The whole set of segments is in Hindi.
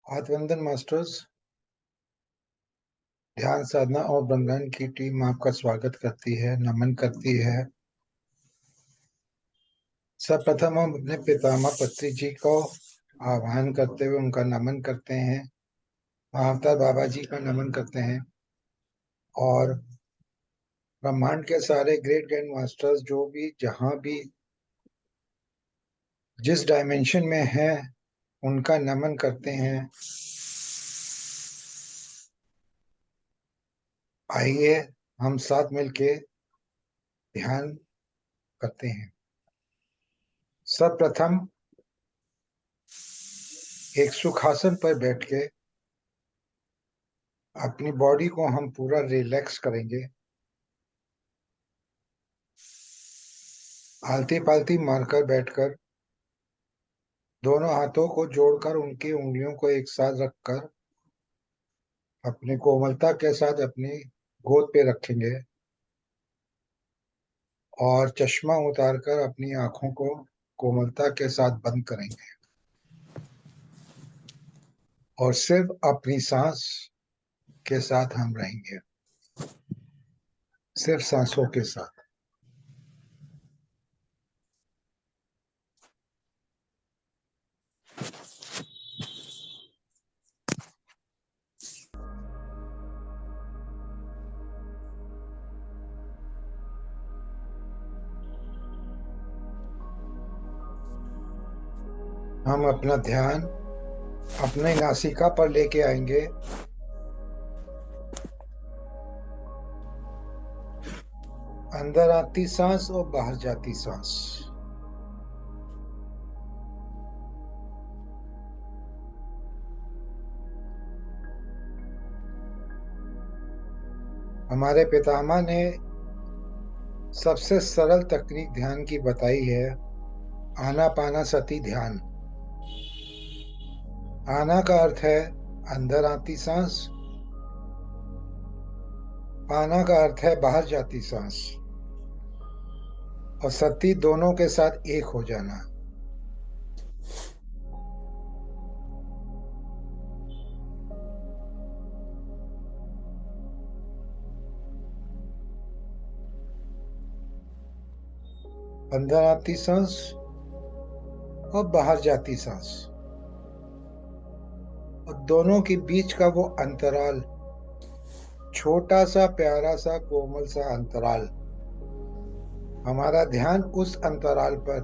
आत्मवंदन मास्टर्स, ध्यान साधना और ब्रह्मांड की टीम आपका स्वागत करती है, नमन करती है। सर्वप्रथम हम अपने पितामह पत्री जी को आह्वान करते हुए उनका नमन करते हैं। महाअवतार बाबा जी का नमन करते हैं और ब्रह्मांड के सारे ग्रेट ग्रैंड मास्टर्स जो भी जहां भी जिस डायमेंशन में हैं उनका नमन करते हैं। आइए हम साथ मिलके ध्यान करते हैं। सर्वप्रथम एक सुखासन पर बैठ के अपनी बॉडी को हम पूरा रिलैक्स करेंगे। आलती पालती मारकर बैठकर दोनों हाथों को जोड़कर उनकी उंगलियों को एक साथ रखकर अपनी कोमलता के साथ अपनी गोद पे रखेंगे और चश्मा उतारकर अपनी आंखों को कोमलता के साथ बंद करेंगे और सिर्फ अपनी सांस के साथ हम रहेंगे, सिर्फ सांसों के साथ। हम अपना ध्यान अपने नासिका पर लेके आएंगे। अंदर आती सांस और बाहर जाती सांस। हमारे पितामह ने सबसे सरल तकनीक ध्यान की बताई है, आनापानसति ध्यान। आना का अर्थ है अंदर आती सांस, पाना का अर्थ है बाहर जाती सांस, और सती दोनों के साथ एक हो जाना। अंदर आती सांस और बाहर जाती सांस, और दोनों के बीच का वो अंतराल, छोटा सा प्यारा सा कोमल सा अंतराल। हमारा ध्यान उस अंतराल पर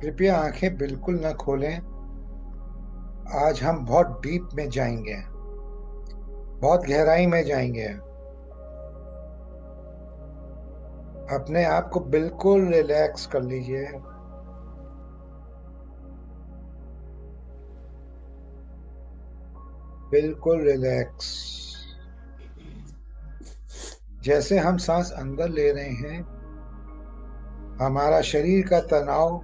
कृपया आंखें बिल्कुल न खोलें। आज हम बहुत डीप में जाएंगे, बहुत गहराई में जाएंगे। अपने आप को बिल्कुल रिलैक्स कर लीजिए। बिल्कुल रिलैक्स। जैसे हम सांस अंदर ले रहे हैं, हमारा शरीर का तनाव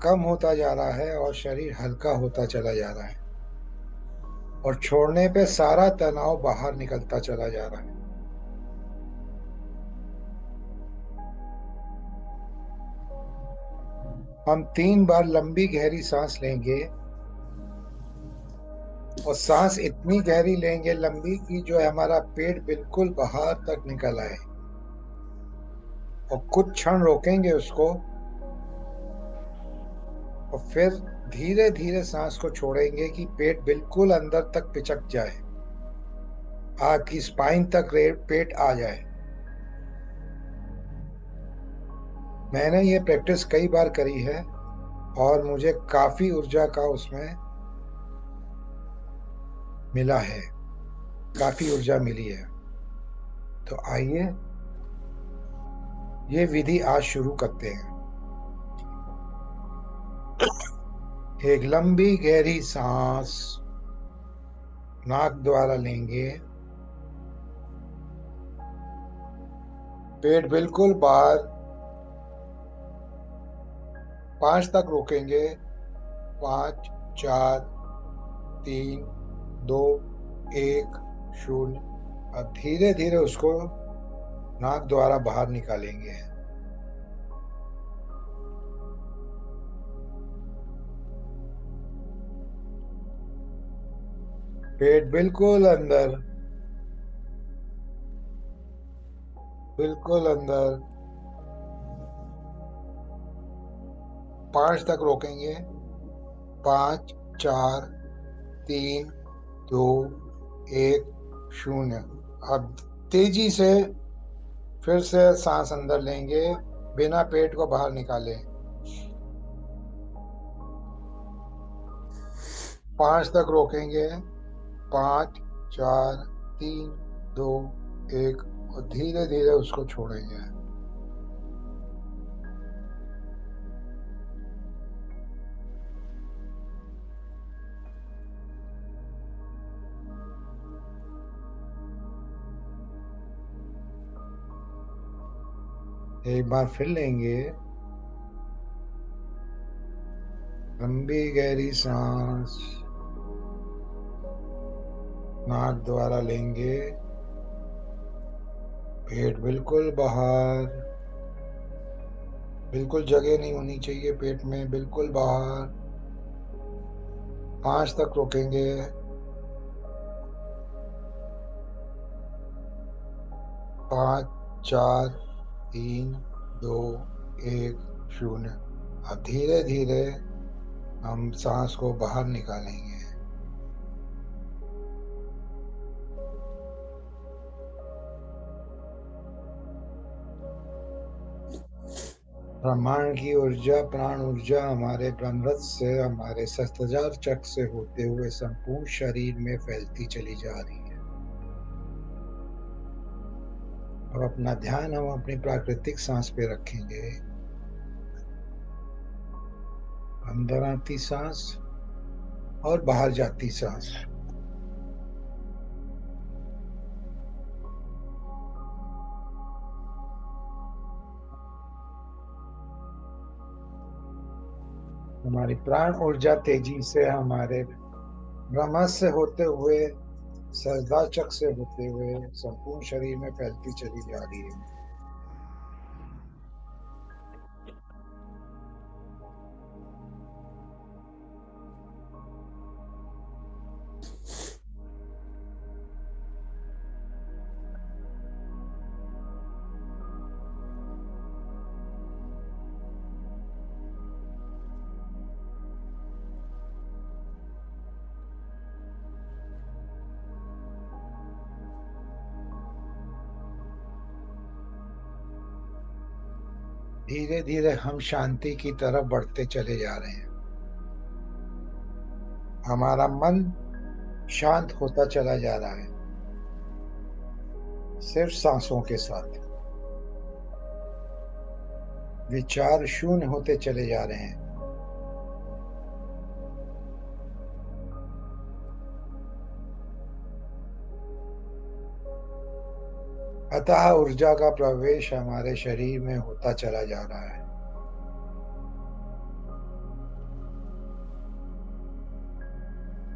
कम होता जा रहा है और शरीर हल्का होता चला जा रहा है, और छोड़ने पे सारा तनाव बाहर निकलता चला जा रहा है। हम 3 बार लंबी गहरी सांस लेंगे, और सांस इतनी गहरी लेंगे लंबी कि जो है हमारा पेट बिल्कुल बाहर तक निकल आए, और कुछ क्षण रोकेंगे उसको, और फिर धीरे धीरे सांस को छोड़ेंगे कि पेट बिल्कुल अंदर तक पिचक जाए, आपकी स्पाइन तक पेट आ जाए। मैंने ये प्रैक्टिस कई बार करी है और मुझे काफी ऊर्जा का उसमें मिला है, काफी ऊर्जा मिली है। तो आइए ये विधि आज शुरू करते हैं। एक लंबी गहरी सांस नाक द्वारा लेंगे, पेट बिल्कुल बाहर, 5 तक रोकेंगे। 5, 4, 3, 2, 1, 0। अब धीरे धीरे उसको नाक द्वारा बाहर निकालेंगे। पेट बिल्कुल अंदर, बिल्कुल अंदर। 5 तक रोकेंगे। 5, 4, 3, 2, 1, 0। अब तेजी से फिर से सांस अंदर लेंगे, बिना पेट को बाहर निकाले। 5 तक रोकेंगे। 5, 4, 3, 2, 1 और धीरे धीरे उसको छोड़ेंगे। एक बार फिर लेंगे लंबी गहरी सांस, नाक द्वारा लेंगे। पेट बिल्कुल बाहर, बिल्कुल जगह नहीं होनी चाहिए पेट में, बिल्कुल बाहर। 5 तक रोकेंगे। 5, 4, 3, 2, 1, 0। अब धीरे धीरे हम सांस को बाहर निकालेंगे। ब्रह्मांड की ऊर्जा, प्राण ऊर्जा हमारे ब्रह्मरथ से, हमारे सहस्त्रधार चक्र से होते हुए संपूर्ण शरीर में फैलती चली जा रही है। अब अपना ध्यान हम अपनी प्राकृतिक सांस पे रखेंगे। अंदर आती सांस और बाहर जाती सांस। हमारी प्राण ऊर्जा तेजी से हमारे ब्रह्मरथ से होते हुए, सहस्त्रधार चक्र से होते हुए संपूर्ण शरीर में फैलती चली जा रही है। धीरे धीरे हम शांति की तरफ बढ़ते चले जा रहे हैं। हमारा मन शांत होता चला जा रहा है, सिर्फ सांसों के साथ। विचार शून्य होते चले जा रहे हैं। अतः ऊर्जा का प्रवेश हमारे शरीर में होता चला जा रहा है।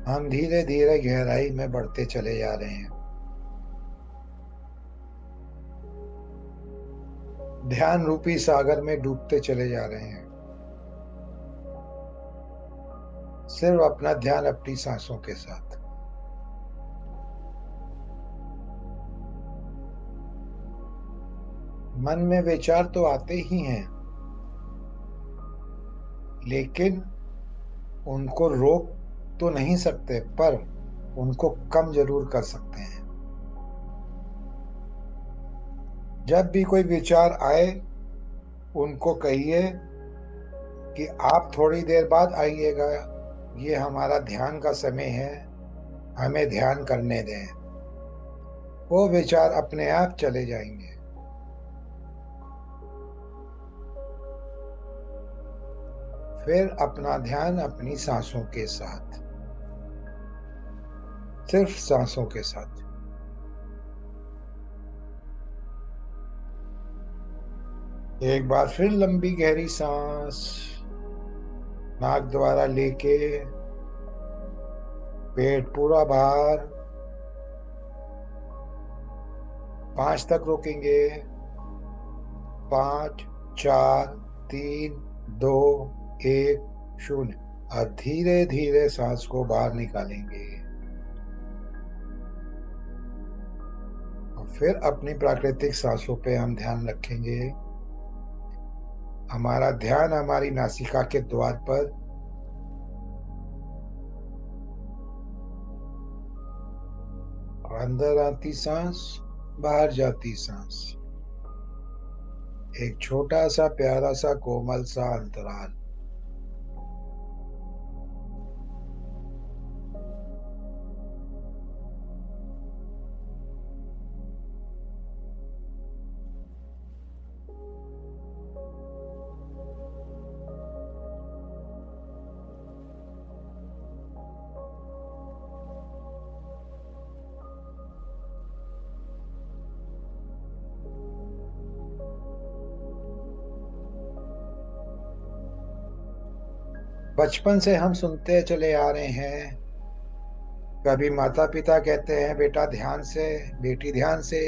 हम धीरे धीरे गहराई में बढ़ते चले जा रहे हैं। ध्यान रूपी सागर में डूबते चले जा रहे हैं। सिर्फ अपना ध्यान अपनी सांसों के साथ। मन में विचार तो आते ही हैं, लेकिन उनको रोक तो नहीं सकते, पर उनको कम जरूर कर सकते हैं। जब भी कोई विचार आए, उनको कहिए कि आप थोड़ी देर बाद आइएगा, ये हमारा ध्यान का समय है, हमें ध्यान करने दें। वो विचार अपने आप चले जाएंगे। फिर अपना ध्यान अपनी सांसों के साथ, सिर्फ सांसों के साथ। एक बार फिर लंबी गहरी सांस नाक द्वारा लेके, पेट पूरा बाहर, 5 तक रोकेंगे। 5, 4, 3, 2, 1, 0। और धीरे धीरे सांस को बाहर निकालेंगे और फिर अपनी प्राकृतिक सांसों पे हम ध्यान रखेंगे। हमारा ध्यान हमारी नासिका के द्वार पर, अंदर आती सांस, बाहर जाती सांस, एक छोटा सा प्यारा सा कोमल सा अंतराल। बचपन से हम सुनते चले आ रहे हैं, कभी माता पिता कहते हैं बेटा ध्यान से, बेटी ध्यान से,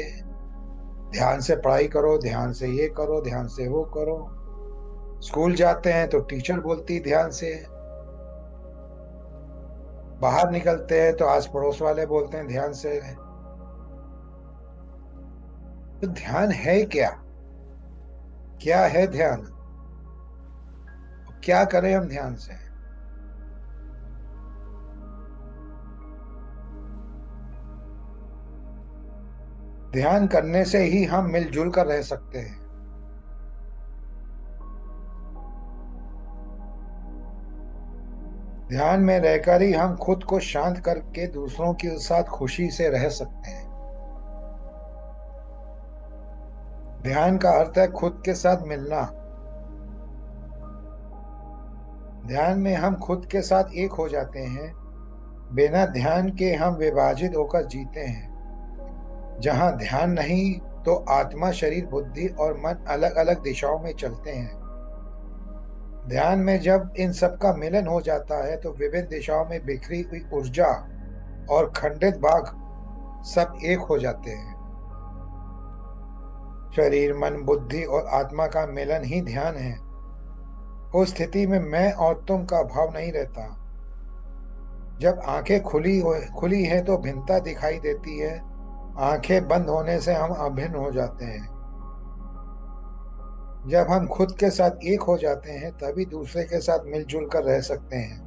ध्यान से पढ़ाई करो, ध्यान से ये करो, ध्यान से वो करो। स्कूल जाते हैं तो टीचर बोलती ध्यान से, बाहर निकलते हैं तो आस पड़ोस वाले बोलते हैं ध्यान से। तो ध्यान है क्या? क्या है ध्यान? क्या करें हम ध्यान से? ध्यान करने से ही हम मिलजुल कर रह सकते हैं। ध्यान में रहकर ही हम खुद को शांत करके दूसरों के साथ खुशी से रह सकते हैं। ध्यान का अर्थ है खुद के साथ मिलना। ध्यान में हम खुद के साथ एक हो जाते हैं। बिना ध्यान के हम विभाजित होकर जीते हैं। जहां ध्यान नहीं तो आत्मा, शरीर, बुद्धि और मन अलग अलग दिशाओं में चलते हैं। ध्यान में जब इन सब का मिलन हो जाता है तो विभिन्न दिशाओं में बिखरी हुई ऊर्जा और खंडित भाग सब एक हो जाते हैं। शरीर, मन, बुद्धि और आत्मा का मिलन ही ध्यान है। उस स्थिति में मैं और तुम का भाव नहीं रहता। जब आंखें खुली है तो भिन्नता दिखाई देती है। आंखें बंद होने से हम अभिन्न हो जाते हैं। जब हम खुद के साथ एक हो जाते हैं तभी दूसरे के साथ मिलजुल कर रह सकते हैं।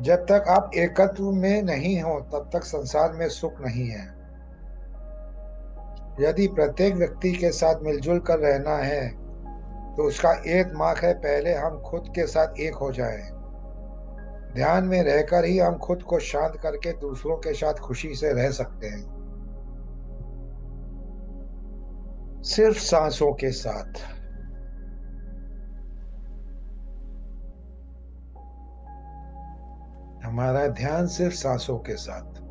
जब तक आप एकत्व में नहीं हो तब तक संसार में सुख नहीं है। यदि प्रत्येक व्यक्ति के साथ मिलजुल कर रहना है तो उसका एक मार्ग है, पहले हम खुद के साथ एक हो जाएं। ध्यान में रहकर ही हम खुद को शांत करके दूसरों के साथ खुशी से रह सकते हैं। सिर्फ सांसों के साथ। हमारा ध्यान सिर्फ सांसों के साथ।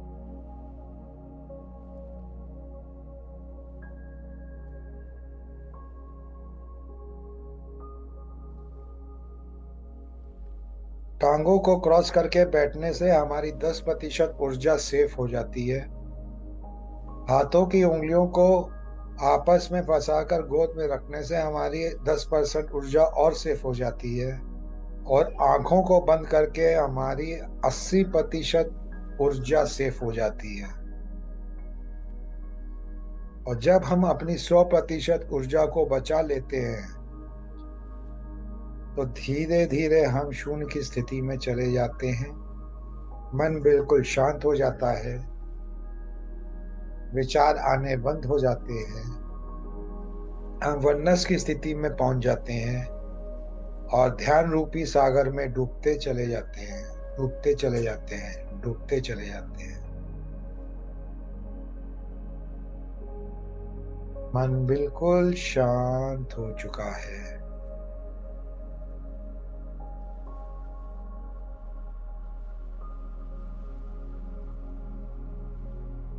टांगों को क्रॉस करके बैठने से हमारी 10% ऊर्जा सेफ हो जाती है। हाथों की उंगलियों को आपस में फंसाकर गोद में रखने से हमारी 10% ऊर्जा और सेफ हो जाती है। और आंखों को बंद करके हमारी 80% ऊर्जा सेफ हो जाती है। और जब हम अपनी 100% ऊर्जा को बचा लेते हैं तो धीरे धीरे हम शून्य की स्थिति में चले जाते हैं। मन बिल्कुल शांत हो जाता है। विचार आने बंद हो जाते हैं। हम वनस की स्थिति में पहुंच जाते हैं और ध्यान रूपी सागर में डूबते चले जाते हैं, डूबते चले जाते हैं, डूबते चले जाते हैं। मन बिल्कुल शांत हो चुका है।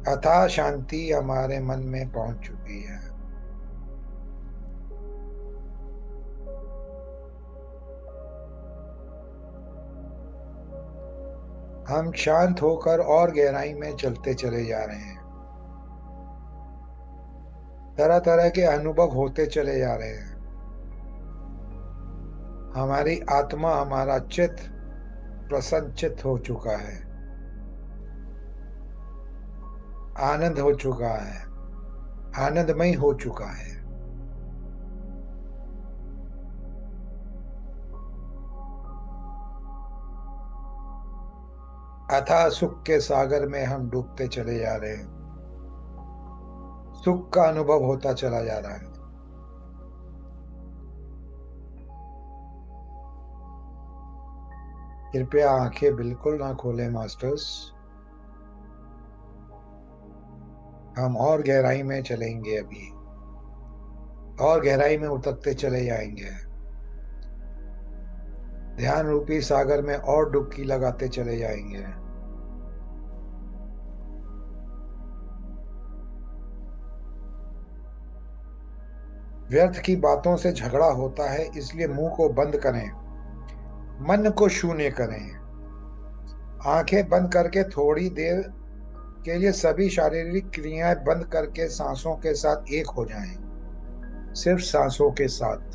अथाह शांति हमारे मन में पहुंच चुकी है। हम शांत होकर और गहराई में चलते चले जा रहे हैं। तरह तरह के अनुभव होते चले जा रहे हैं। हमारी आत्मा, हमारा चित्त प्रसन्नचित्त हो चुका है, आनंद हो चुका है, आनंदमय हो चुका है। अथाह सुख के सागर में हम डूबते चले जा रहे हैं। सुख का अनुभव होता चला जा रहा है। कृपया आंखें बिल्कुल ना खोलें मास्टर्स। हम और गहराई में चलेंगे अभी, और गहराई में उतरते चले जाएंगे। ध्यान रूपी सागर में और डुबकी लगाते चले जाएंगे। व्यर्थ की बातों से झगड़ा होता है, इसलिए मुंह को बंद करें, मन को शून्य करें। आंखें बंद करके थोड़ी देर के लिए सभी शारीरिक क्रियाएं बंद करके सांसों के साथ एक हो जाएं। सिर्फ सांसों के साथ।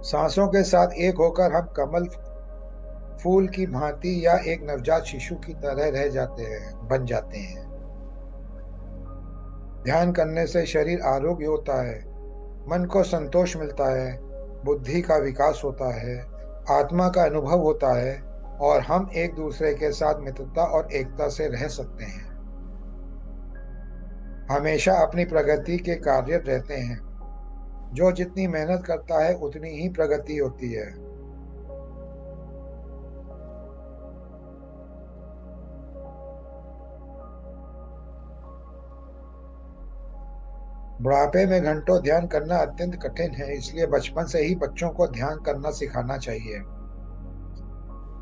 सांसों के साथ एक होकर हम कमल फूल की भांति या एक नवजात शिशु की तरह रह जाते हैं, बन जाते हैं। ध्यान करने से शरीर आरोग्य होता है, मन को संतोष मिलता है, बुद्धि का विकास होता है, आत्मा का अनुभव होता है, और हम एक दूसरे के साथ मित्रता और एकता से रह सकते हैं। हमेशा अपनी प्रगति के कार्य रहते हैं। जो जितनी मेहनत करता है उतनी ही प्रगति होती है। बुढ़ापे में घंटों ध्यान करना अत्यंत कठिन है, इसलिए बचपन से ही बच्चों को ध्यान करना सिखाना चाहिए।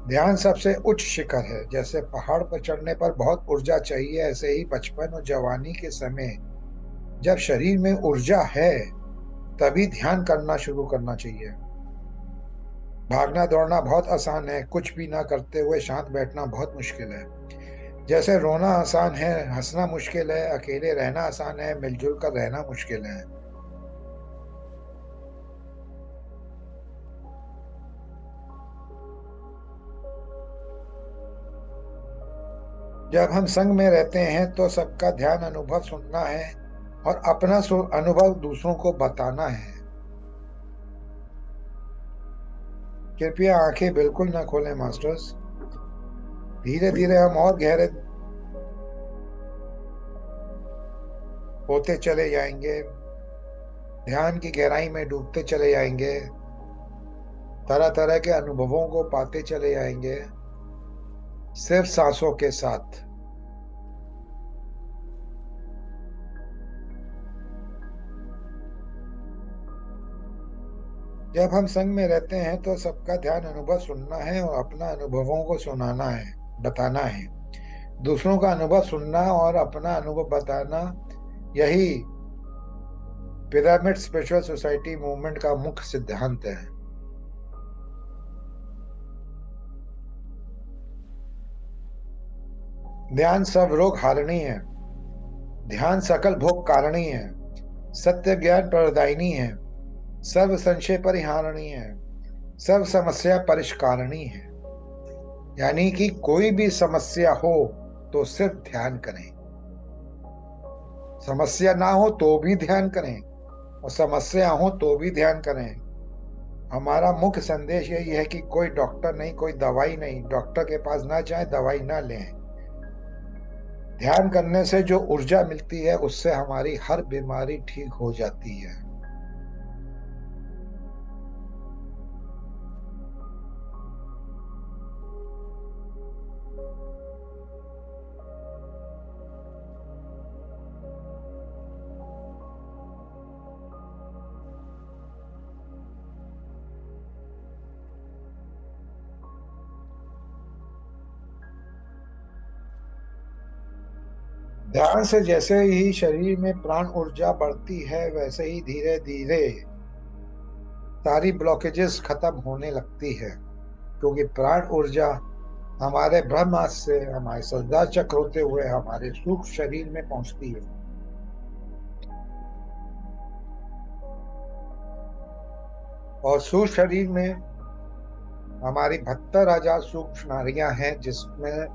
ध्यान सबसे उच्च शिखर है। जैसे पहाड़ पर चढ़ने पर बहुत ऊर्जा चाहिए, ऐसे ही बचपन और जवानी के समय जब शरीर में ऊर्जा है, तभी ध्यान करना शुरू करना चाहिए। भागना दौड़ना बहुत आसान है, कुछ भी ना करते हुए शांत बैठना बहुत मुश्किल है। जैसे रोना आसान है, हंसना मुश्किल है, अकेले रहना आसान है, मिलजुल कर रहना मुश्किल है। जब हम संग में रहते हैं तो सबका ध्यान अनुभव सुनना है और अपना अनुभव दूसरों को बताना है। कृपया आंखें बिल्कुल ना खोलें मास्टर्स। धीरे धीरे हम और गहरे होते चले जाएंगे, ध्यान की गहराई में डूबते चले जाएंगे, तरह तरह के अनुभवों को पाते चले जाएंगे, सिर्फ सांसों के साथ। जब हम संग में रहते हैं तो सबका ध्यान अनुभव सुनना है और अपना अनुभवों को सुनाना है, बताना है। दूसरों का अनुभव सुनना और अपना अनुभव बताना, यही पिरामिड स्पिरिचुअल सोसाइटी मूवमेंट का मुख्य सिद्धांत है। ध्यान सब रोग हारणी है। ध्यान सकल भोग कारणी है। सत्य ज्ञान प्रदायिनी है। सर्व संशय परिहारणी है। सर्व समस्या परिष्कारणी है। यानी कि कोई भी समस्या हो तो सिर्फ ध्यान करें। समस्या ना हो तो भी ध्यान करें, और समस्या हो तो भी ध्यान करें। हमारा मुख्य संदेश यही है कि कोई डॉक्टर नहीं, कोई दवाई नहीं, डॉक्टर के पास ना जाए, दवाई ना लें। ध्यान करने से जो ऊर्जा मिलती है उससे हमारी हर बीमारी ठीक हो जाती है। ध्यान से जैसे ही शरीर में प्राण ऊर्जा बढ़ती है, वैसे ही धीरे धीरे सारी ब्लॉकेजेस खत्म होने लगती है, क्योंकि प्राण ऊर्जा हमारे ब्रह्मास्त्र से हमारे सज्जा चक्र होते हुए हमारे सूक्ष्म शरीर में पहुंचती है। और सूक्ष्म शरीर में हमारी 72,000 सूक्ष्म नाड़ियां हैं, जिसमें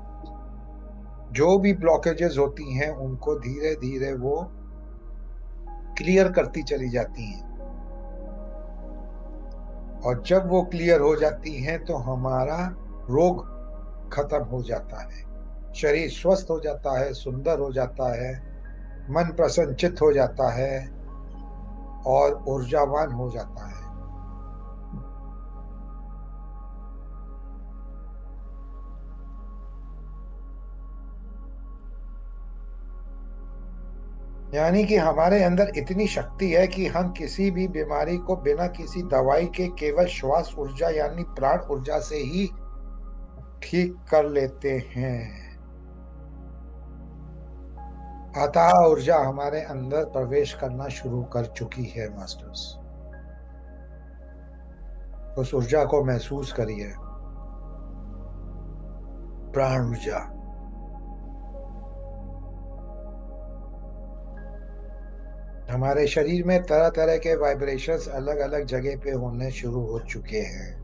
जो भी ब्लॉकेजेस होती हैं उनको धीरे धीरे वो क्लियर करती चली जाती हैं। और जब वो क्लियर हो जाती हैं तो हमारा रोग खत्म हो जाता है, शरीर स्वस्थ हो जाता है, सुंदर हो जाता है, मन प्रसन्नचित हो जाता है और ऊर्जावान हो जाता है। यानी कि हमारे अंदर इतनी शक्ति है कि हम किसी भी बीमारी को बिना किसी दवाई के केवल श्वास ऊर्जा यानी प्राण ऊर्जा से ही ठीक कर लेते हैं। अतः ऊर्जा हमारे अंदर प्रवेश करना शुरू कर चुकी है मास्टर्स। उस ऊर्जा को महसूस करिए, प्राण ऊर्जा। हमारे शरीर में तरह तरह के वाइब्रेशंस अलग अलग जगह पे होने शुरू हो चुके हैं।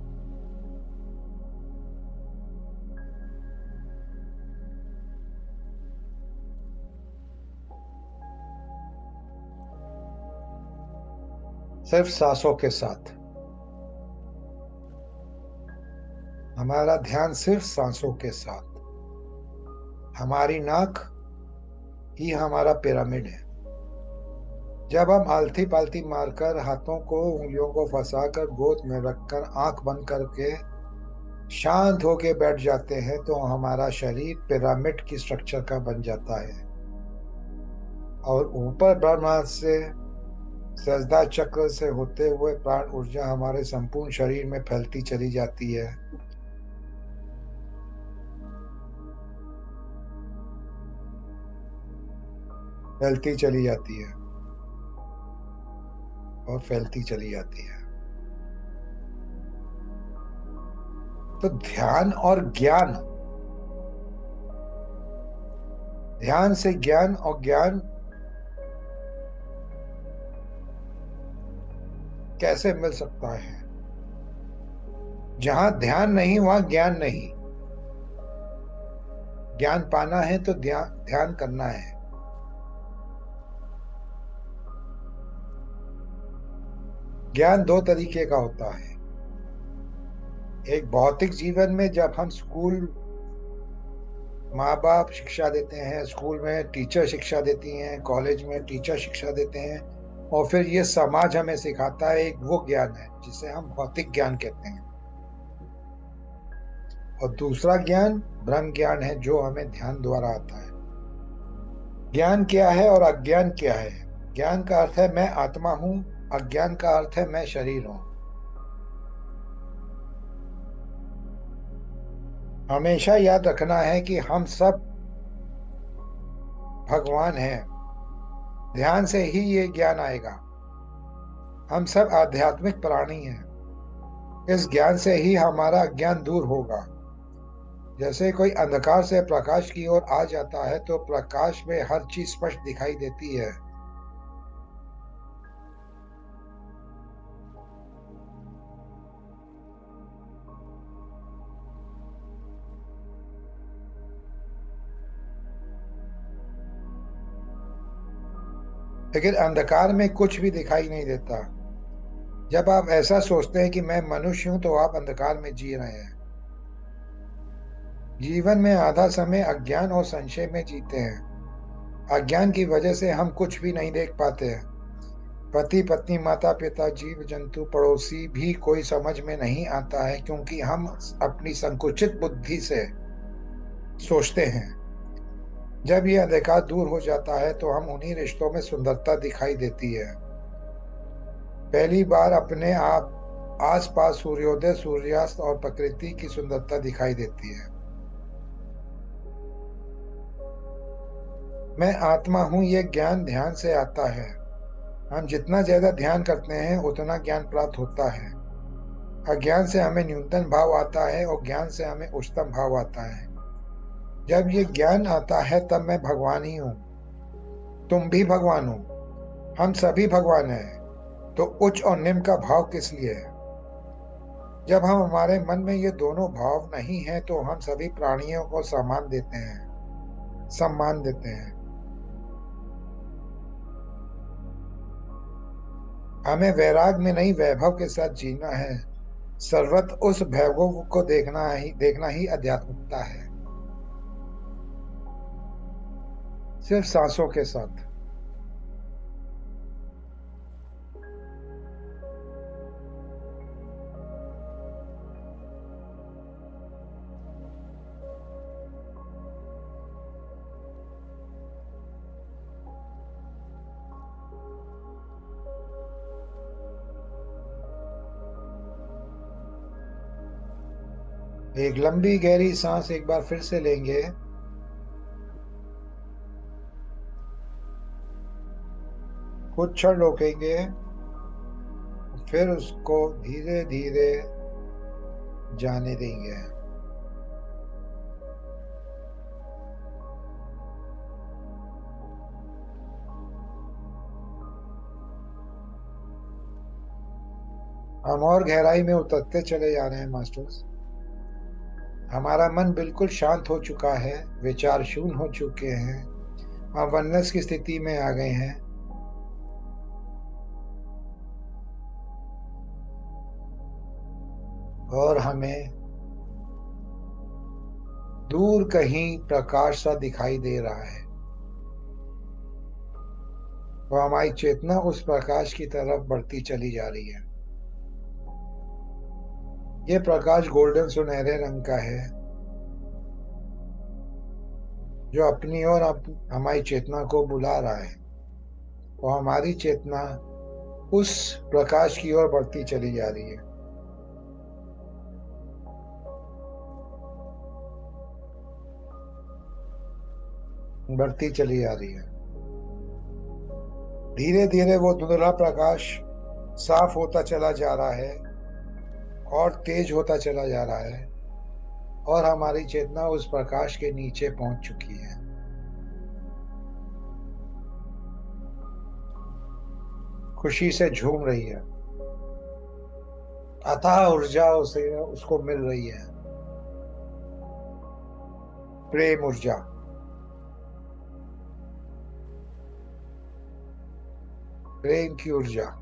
सिर्फ सांसों के साथ हमारा ध्यान, सिर्फ सांसों के साथ। हमारी नाक ही हमारा पिरामिड है। जब हम आलती पालती मारकर, हाथों को उंगलियों को फंसाकर गोद में रखकर आंख बंद करके शांत होके बैठ जाते हैं तो हमारा शरीर पिरामिड की स्ट्रक्चर का बन जाता है। और ऊपर ब्रह्मांड से, सहस्त्रधार चक्र से होते हुए प्राण ऊर्जा हमारे संपूर्ण शरीर में फैलती चली जाती है। फैलती चली जाती है और फैलती चली जाती है। तो ध्यान और ज्ञान, ध्यान से ज्ञान और ज्ञान कैसे मिल सकता है? जहां ध्यान नहीं वहां ज्ञान नहीं। ज्ञान पाना है तो ध्यान करना है। ज्ञान दो तरीके का होता है। एक भौतिक जीवन में, जब हम स्कूल, माँ बाप शिक्षा देते हैं, स्कूल में टीचर शिक्षा देती हैं, कॉलेज में टीचर शिक्षा देते हैं, और फिर ये समाज हमें सिखाता है, एक वो ज्ञान है जिसे हम भौतिक ज्ञान कहते हैं। और दूसरा ज्ञान ब्रह्म ज्ञान है, जो हमें ध्यान द्वारा आता है। ज्ञान क्या है और अज्ञान क्या है? ज्ञान का अर्थ है मैं आत्मा हूं, अज्ञान का अर्थ है मैं शरीर हूं। हमेशा याद रखना है कि हम सब भगवान हैं। ध्यान से ही ये ज्ञान आएगा। हम सब आध्यात्मिक प्राणी हैं। इस ज्ञान से ही हमारा अज्ञान दूर होगा। जैसे कोई अंधकार से प्रकाश की ओर आ जाता है तो प्रकाश में हर चीज स्पष्ट दिखाई देती है। लेकिन अंधकार में कुछ भी दिखाई नहीं देता। जब आप ऐसा सोचते हैं कि मैं मनुष्य हूं तो आप अंधकार में जी रहे हैं। जीवन में आधा समय अज्ञान और संशय में जीते हैं। अज्ञान की वजह से हम कुछ भी नहीं देख पाते हैं। पति पत्नी, माता पिता, जीव जंतु, पड़ोसी भी कोई समझ में नहीं आता है, क्योंकि हम अपनी संकुचित बुद्धि से सोचते हैं। जब यह अंधकार दूर हो जाता है तो हम उन्हीं रिश्तों में सुंदरता दिखाई देती है। पहली बार अपने आप आसपास सूर्योदय, सूर्यास्त और प्रकृति की सुंदरता दिखाई देती है। मैं आत्मा हूं, ये ज्ञान ध्यान से आता है। हम जितना ज्यादा ध्यान करते हैं उतना ज्ञान प्राप्त होता है। अज्ञान से हमें न्यूनतम भाव आता है और ज्ञान से हमें उच्चतम भाव आता है। जब ये ज्ञान आता है तब मैं भगवान ही हूँ, तुम भी भगवान हो, हम सभी भगवान हैं। तो उच्च और निम्न का भाव किस लिए है? जब हम हमारे मन में ये दोनों भाव नहीं है तो हम सभी प्राणियों को सम्मान देते हैं। हमें वैराग में नहीं, वैभव के साथ जीना है। सर्वत्र उस वैभव को देखना ही आध्यात्मिकता है, सिर्फ सांसों के साथ। एक लंबी गहरी सांस एक बार फिर से लेंगे। कुछ क्षण रोकेंगे, फिर उसको धीरे धीरे जाने देंगे। हम और गहराई में उतरते चले जा रहे हैं मास्टर्स। हमारा मन बिल्कुल शांत हो चुका है, विचार शून्य हो चुके हैं, हम वननेस की स्थिति में आ गए हैं। और हमें दूर कहीं प्रकाश सा दिखाई दे रहा है, और हमारी चेतना उस प्रकाश की तरफ बढ़ती चली जा रही है। ये प्रकाश गोल्डन सुनहरे रंग का है, जो अपनी ओर हमारी चेतना को बुला रहा है, और हमारी चेतना उस प्रकाश की ओर बढ़ती चली जा रही है। बढ़ती चली जा रही है। धीरे धीरे वो धुंधला प्रकाश साफ होता चला जा रहा है और तेज होता चला जा रहा है, और हमारी चेतना उस प्रकाश के नीचे पहुंच चुकी है। खुशी से झूम रही है, अथाह ऊर्जा उसे उसको मिल रही है। प्रेम ऊर्जा। प्रेम की ऊर्जा।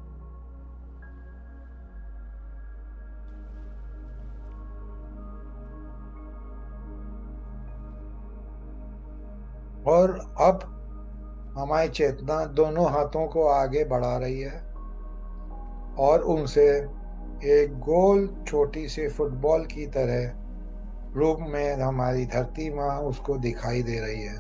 और अब हमारी चेतना दोनों हाथों को आगे बढ़ा रही है, और उनसे एक गोल छोटी सी फुटबॉल की तरह रूप में हमारी धरती माँ उसको दिखाई दे रही है।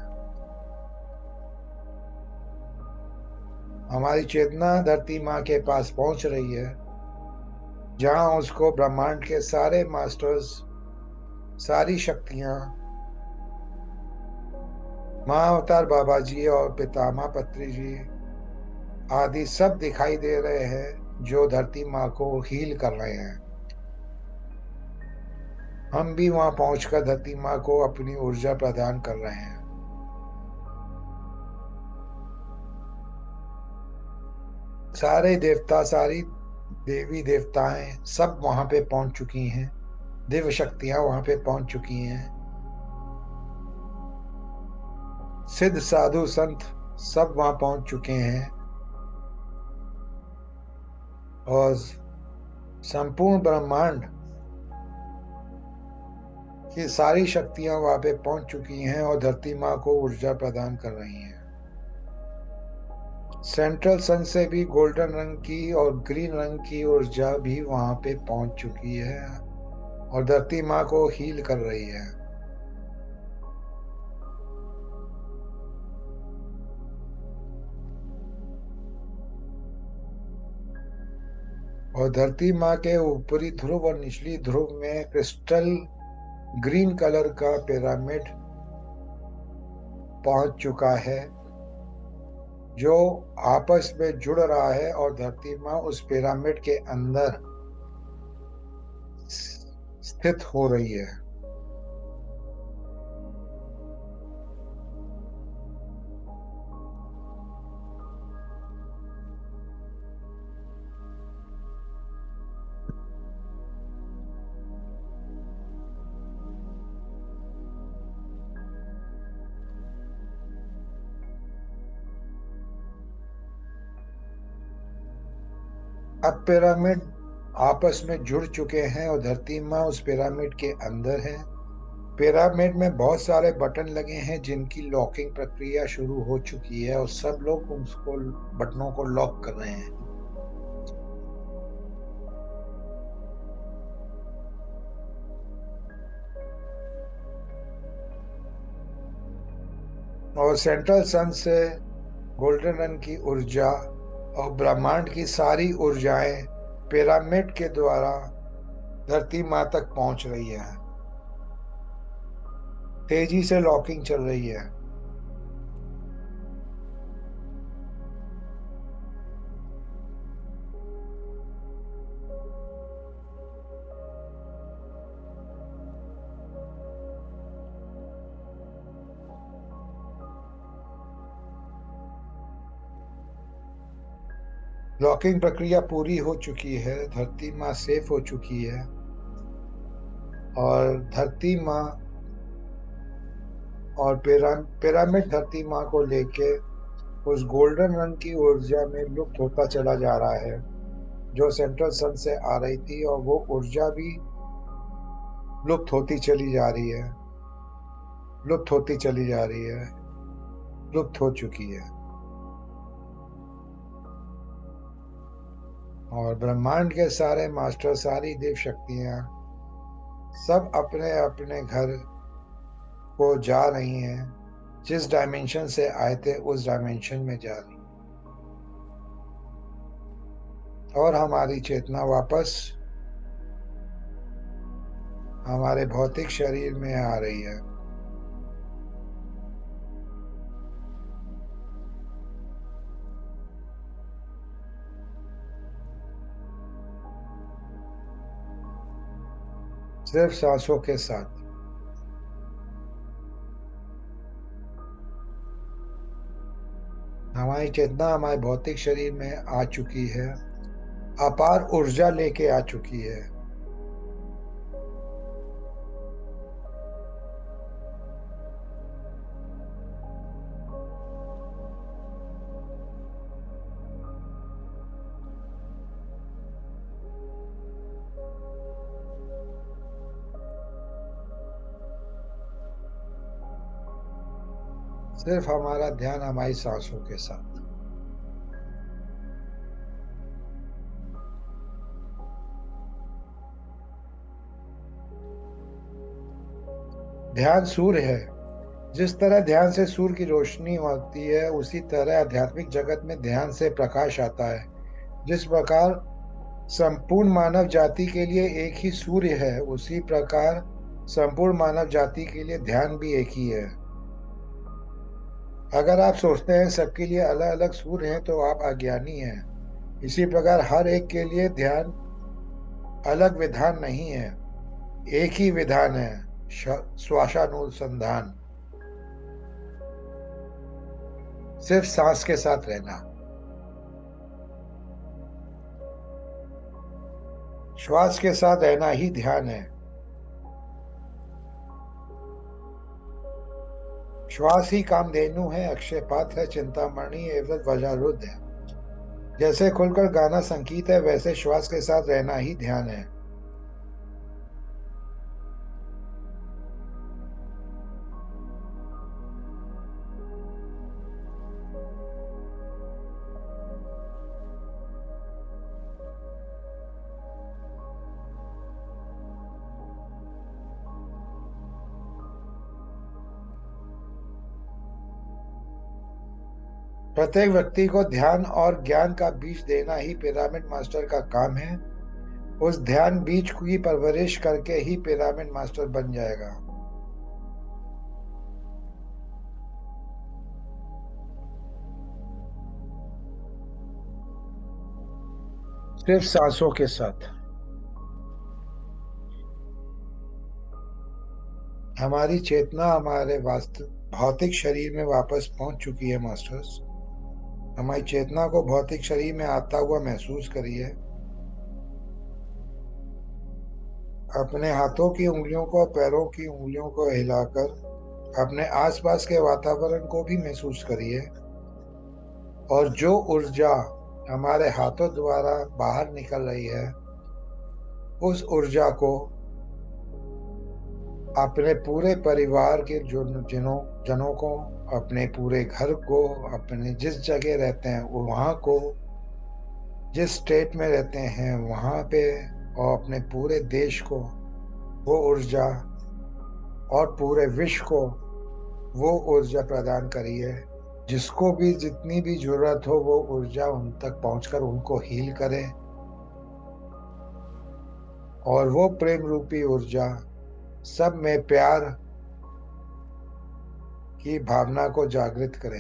हमारी चेतना धरती माँ के पास पहुंच रही है, जहां उसको ब्रह्मांड के सारे मास्टर्स, सारी शक्तियां, माँ अवतार बाबा जी और पितामह पत्री जी आदि सब दिखाई दे रहे हैं, जो धरती माँ को हील कर रहे हैं। हम भी वहां पहुंचकर धरती माँ को अपनी ऊर्जा प्रदान कर रहे हैं। सारे देवता, सारी देवी देवताएं सब वहां पे पहुंच चुकी हैं, दिव्य शक्तियां वहां पे पहुंच चुकी हैं, सिद्ध साधु संत सब वहां पहुंच चुके हैं, और संपूर्ण ब्रह्मांड की सारी शक्तियां वहां पे पहुंच चुकी हैं और धरती माँ को ऊर्जा प्रदान कर रही हैं। सेंट्रल सन से भी गोल्डन रंग की और ग्रीन रंग की ऊर्जा भी वहां पे पहुंच चुकी है और धरती माँ को हील कर रही है। और धरती माँ के ऊपरी ध्रुव और निचली ध्रुव में क्रिस्टल ग्रीन कलर का पिरामिड पहुंच चुका है, जो आपस में जुड़ रहा है, और धरती माँ उस पिरामिड के अंदर स्थित हो रही है। अब पिरामिड आपस में जुड़ चुके हैं और धरती माँ उस पिरामिड के अंदर है। पिरामिड में बहुत सारे बटन लगे हैं जिनकी लॉकिंग प्रक्रिया शुरू हो चुकी है और सब लोग उसको बटनों को लॉक कर रहे हैं। और सेंट्रल सन से गोल्डन रन की ऊर्जा और ब्रह्मांड की सारी ऊर्जाएं पिरामिड के द्वारा धरती माँ तक पहुंच रही है। तेजी से लॉकिंग चल रही है। लॉकिंग प्रक्रिया पूरी हो चुकी है, धरती माँ सेफ हो चुकी है। और धरती माँ और पिरामिड धरती माँ को लेके उस गोल्डन रंग की ऊर्जा में लुप्त होता चला जा रहा है जो सेंट्रल सन से आ रही थी, और वो ऊर्जा भी लुप्त होती चली जा रही है, लुप्त होती चली जा रही है, लुप्त हो चुकी है। और ब्रह्मांड के सारे मास्टर, सारी देव शक्तियां सब अपने अपने घर को जा रही हैं। जिस डायमेंशन से आए थे उस डायमेंशन में जा रही हैं। और हमारी चेतना वापस हमारे भौतिक शरीर में आ रही है। सिर्फ सांसों के साथ। हमारी चेतना हमारे भौतिक शरीर में आ चुकी है, अपार ऊर्जा लेके आ चुकी है। सिर्फ हमारा ध्यान हमारी सांसों के साथ। ध्यान सूर्य है। जिस तरह ध्यान से सूर्य की रोशनी होती है, उसी तरह आध्यात्मिक जगत में ध्यान से प्रकाश आता है। जिस प्रकार संपूर्ण मानव जाति के लिए एक ही सूर्य है, उसी प्रकार संपूर्ण मानव जाति के लिए ध्यान भी एक ही है। अगर आप सोचते हैं सबके लिए अलग अलग सूर्य हैं तो आप अज्ञानी हैं। इसी प्रकार हर एक के लिए ध्यान अलग विधान नहीं है, एक ही विधान है, श्वासानुसंधान। सिर्फ सांस के साथ रहना। श्वास के साथ रहना ही ध्यान है। श्वास ही कामधेनु है, अक्षय पात्र है, चिंतामणि एवं वज्रायुध है। जैसे खुलकर गाना संगीत है, वैसे श्वास के साथ रहना ही ध्यान है। प्रत्येक व्यक्ति को ध्यान और ज्ञान का बीज देना ही पिरामिड मास्टर का काम है। उस ध्यान बीज की परवरिश करके ही पिरामिड मास्टर बन जाएगा। सिर्फ सांसों के साथ। हमारी चेतना हमारे वास्तव भौतिक शरीर में वापस पहुंच चुकी है मास्टर्स। हमारी चेतना को भौतिक शरीर में आता हुआ महसूस करिए। अपने हाथों की उंगलियों को, पैरों की उंगलियों को हिलाकर अपने आसपास के वातावरण को भी महसूस करिए। और जो ऊर्जा हमारे हाथों द्वारा बाहर निकल रही है, उस ऊर्जा को अपने पूरे परिवार के जो जनों को, अपने पूरे घर को, अपने जिस जगह रहते हैं वहां को, जिस स्टेट में रहते हैं वहां पे, और अपने पूरे देश को वो ऊर्जा, और पूरे विश्व को वो ऊर्जा प्रदान करिए। जिसको भी जितनी भी जरूरत हो वो ऊर्जा उन तक पहुंचकर उनको हील करे, और वो प्रेम रूपी ऊर्जा सब में प्यार की भावना को जागृत करे।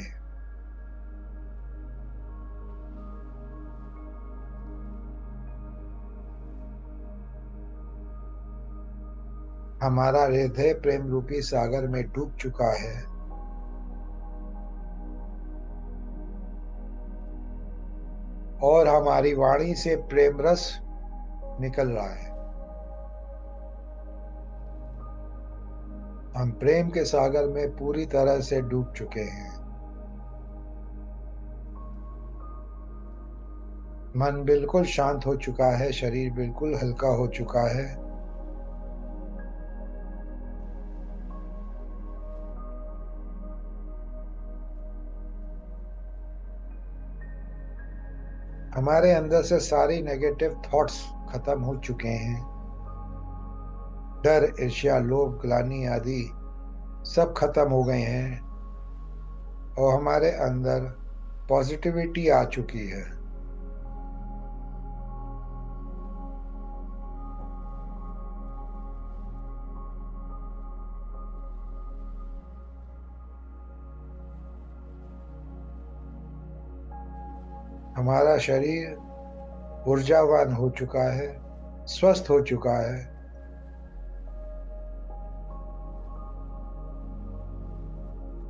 हमारा हृदय प्रेम रूपी सागर में डूब चुका है, और हमारी वाणी से प्रेम रस निकल रहा है। हम प्रेम के सागर में पूरी तरह से डूब चुके हैं। मन बिल्कुल शांत हो चुका है, शरीर बिल्कुल हल्का हो चुका है। हमारे अंदर से सारी नेगेटिव थॉट्स खत्म हो चुके हैं। डर, ईर्ष्या, लोभ, ग्लानि आदि सब खत्म हो गए हैं, और हमारे अंदर पॉजिटिविटी आ चुकी है। हमारा शरीर ऊर्जावान हो चुका है, स्वस्थ हो चुका है,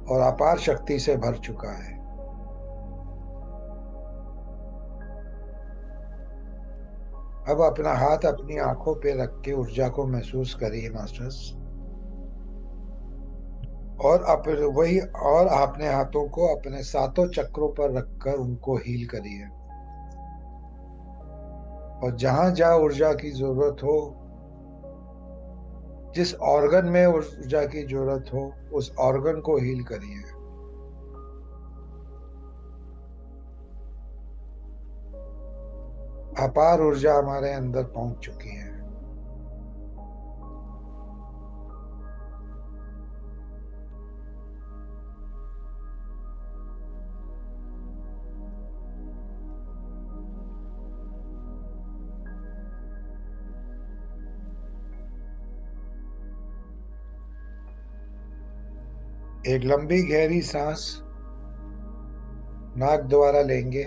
और अपार शक्ति से भर चुका है। अब अपना हाथ अपनी आंखों पे रख के ऊर्जा को महसूस करिए मास्टर्स। और अपने हाथों को अपने सातों चक्रों पर रखकर उनको हील करिए। और जहां जहां ऊर्जा की जरूरत हो, जिस ऑर्गन में ऊर्जा की जरूरत हो, उस ऑर्गन को हील करिए। अपार ऊर्जा हमारे अंदर पहुंच चुकी है। एक लंबी गहरी सांस नाक द्वारा लेंगे,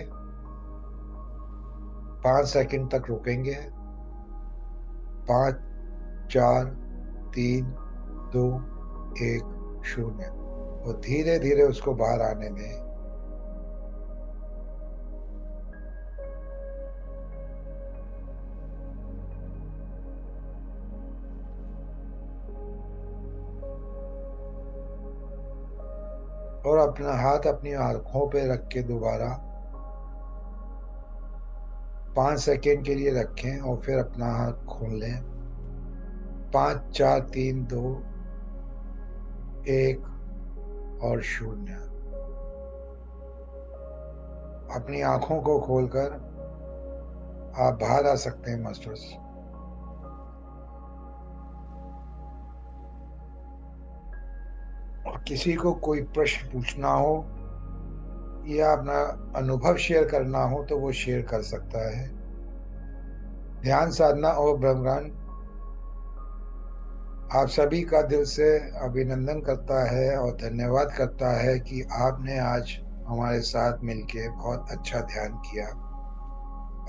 5 सेकंड तक रुकेंगे। 5, 4, 3, 2, 1, 0। और धीरे धीरे उसको बाहर आने दें। और अपना हाथ अपनी आंखों पे रख के दोबारा 5 सेकंड के लिए रखें, और फिर अपना हाथ खोल लें। 5, 4, 3, 2, 1 और 0। अपनी आंखों को खोलकर आप बाहर आ सकते हैं मास्टर्स। और किसी को कोई प्रश्न पूछना हो या अपना अनुभव शेयर करना हो तो वो शेयर कर सकता है। ध्यान साधना और ब्रह्मांड आप सभी का दिल से अभिनंदन करता है और धन्यवाद करता है कि आपने आज हमारे साथ मिलके बहुत अच्छा ध्यान किया।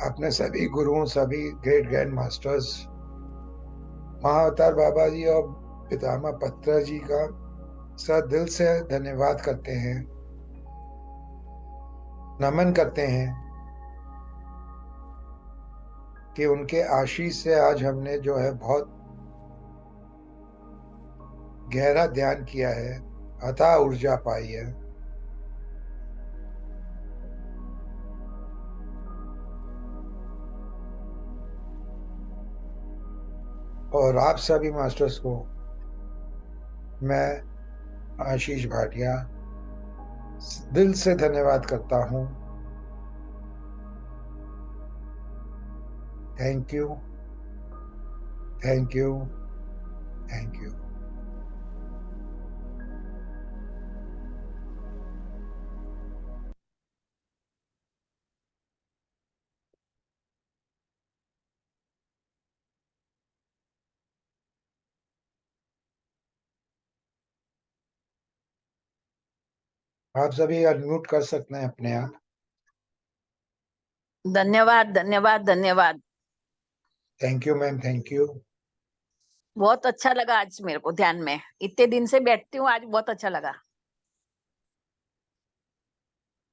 अपने सभी गुरुओं, सभी ग्रेट ग्रैंड मास्टर्स, महाअवतार बाबा जी और पितामह पत्रा जी का दिल से धन्यवाद करते हैं, नमन करते हैं कि उनके आशीष से आज हमने जो है बहुत गहरा ध्यान किया है, अथाह ऊर्जा पाई है। और आप सभी मास्टर्स को मैं, आशीष भाटिया, दिल से धन्यवाद करता हूँ। Thank you, thank you, thank you. आप सभी अनम्यूट कर सकते हैं अपने आप। धन्यवाद धन्यवाद धन्यवाद। Thank you ma'am, thank you. बहुत अच्छा लगा आज मेरे को ध्यान में, इतने दिन से बैठती हूँ, आज बहुत अच्छा लगा।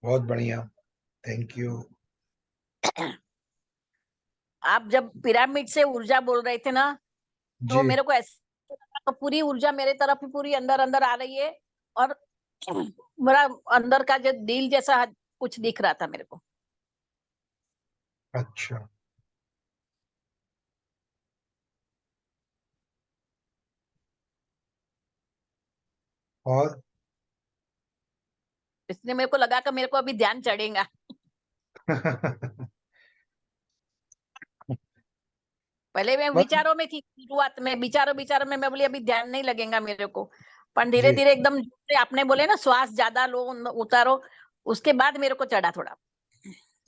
बहुत बढ़िया, थैंक यू। आप जब पिरामिड से ऊर्जा बोल रहे थे ना, तो जी, मेरे को ऐसा लगा तो पूरी ऊर्जा मेरे तरफ ही पूरी अंदर अंदर आ रही है, और मेरा अंदर का जो दिल जैसा कुछ दिख रहा था मेरे को। अच्छा। और इसलिए मेरे को लगा कि मेरे को अभी ध्यान चढ़ेगा। पहले मैं बस। विचारों में थी, शुरुआत में विचारों विचारों में मैं बोली अभी ध्यान नहीं लगेगा मेरे को, पर धीरे जी धीरे एकदम आपने बोले ना श्वास ज्यादा लो उतारो, उसके बाद मेरे को चढ़ा थोड़ा।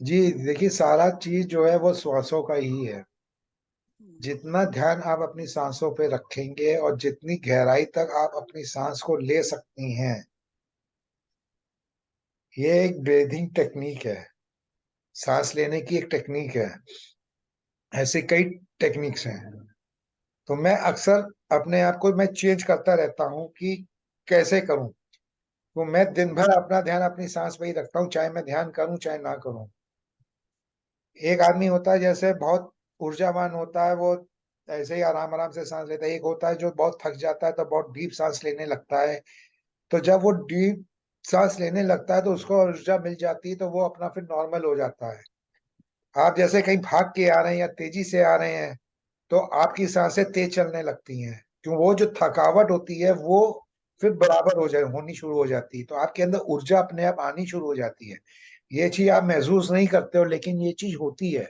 जी, देखिए सारा चीज जो है वो श्वासों का ही है। जितना ध्यान आप अपनी सांसों पे रखेंगे और जितनी गहराई तक आप अपनी सांस को ले सकती हैं, ये एक ब्रीदिंग टेक्निक है। सांस लेने की एक टेक्निक है। ऐसे कई टेक्निक्स हैं। तो मैं अक्सर अपने आप को मैं चेंज करता रहता हूँ कि कैसे करूं। तो मैं दिन भर अपना ध्यान अपनी सांस पे ही रखता हूँ, चाहे मैं ध्यान करूं चाहे ना करूं। एक आदमी होता है जैसे बहुत ऊर्जावान होता है, वो ऐसे ही आराम आराम से सांस लेता है। एक होता है जो बहुत थक जाता है तो बहुत डीप सांस लेने लगता है। तो जब वो डीप सांस लेने लगता है तो उसको ऊर्जा मिल जाती है, तो वो अपना फिर नॉर्मल हो जाता है। आप जैसे कहीं भाग के आ रहे हैं या तेजी से आ रहे हैं, तो आपकी सांसें तेज चलने लगती हैं, क्यों वो जो थकावट होती है वो फिर बराबर होनी शुरू हो जाती है, तो आपके अंदर ऊर्जा अपने आप आनी शुरू हो जाती है। ये चीज आप महसूस नहीं करते हो, लेकिन ये चीज होती है।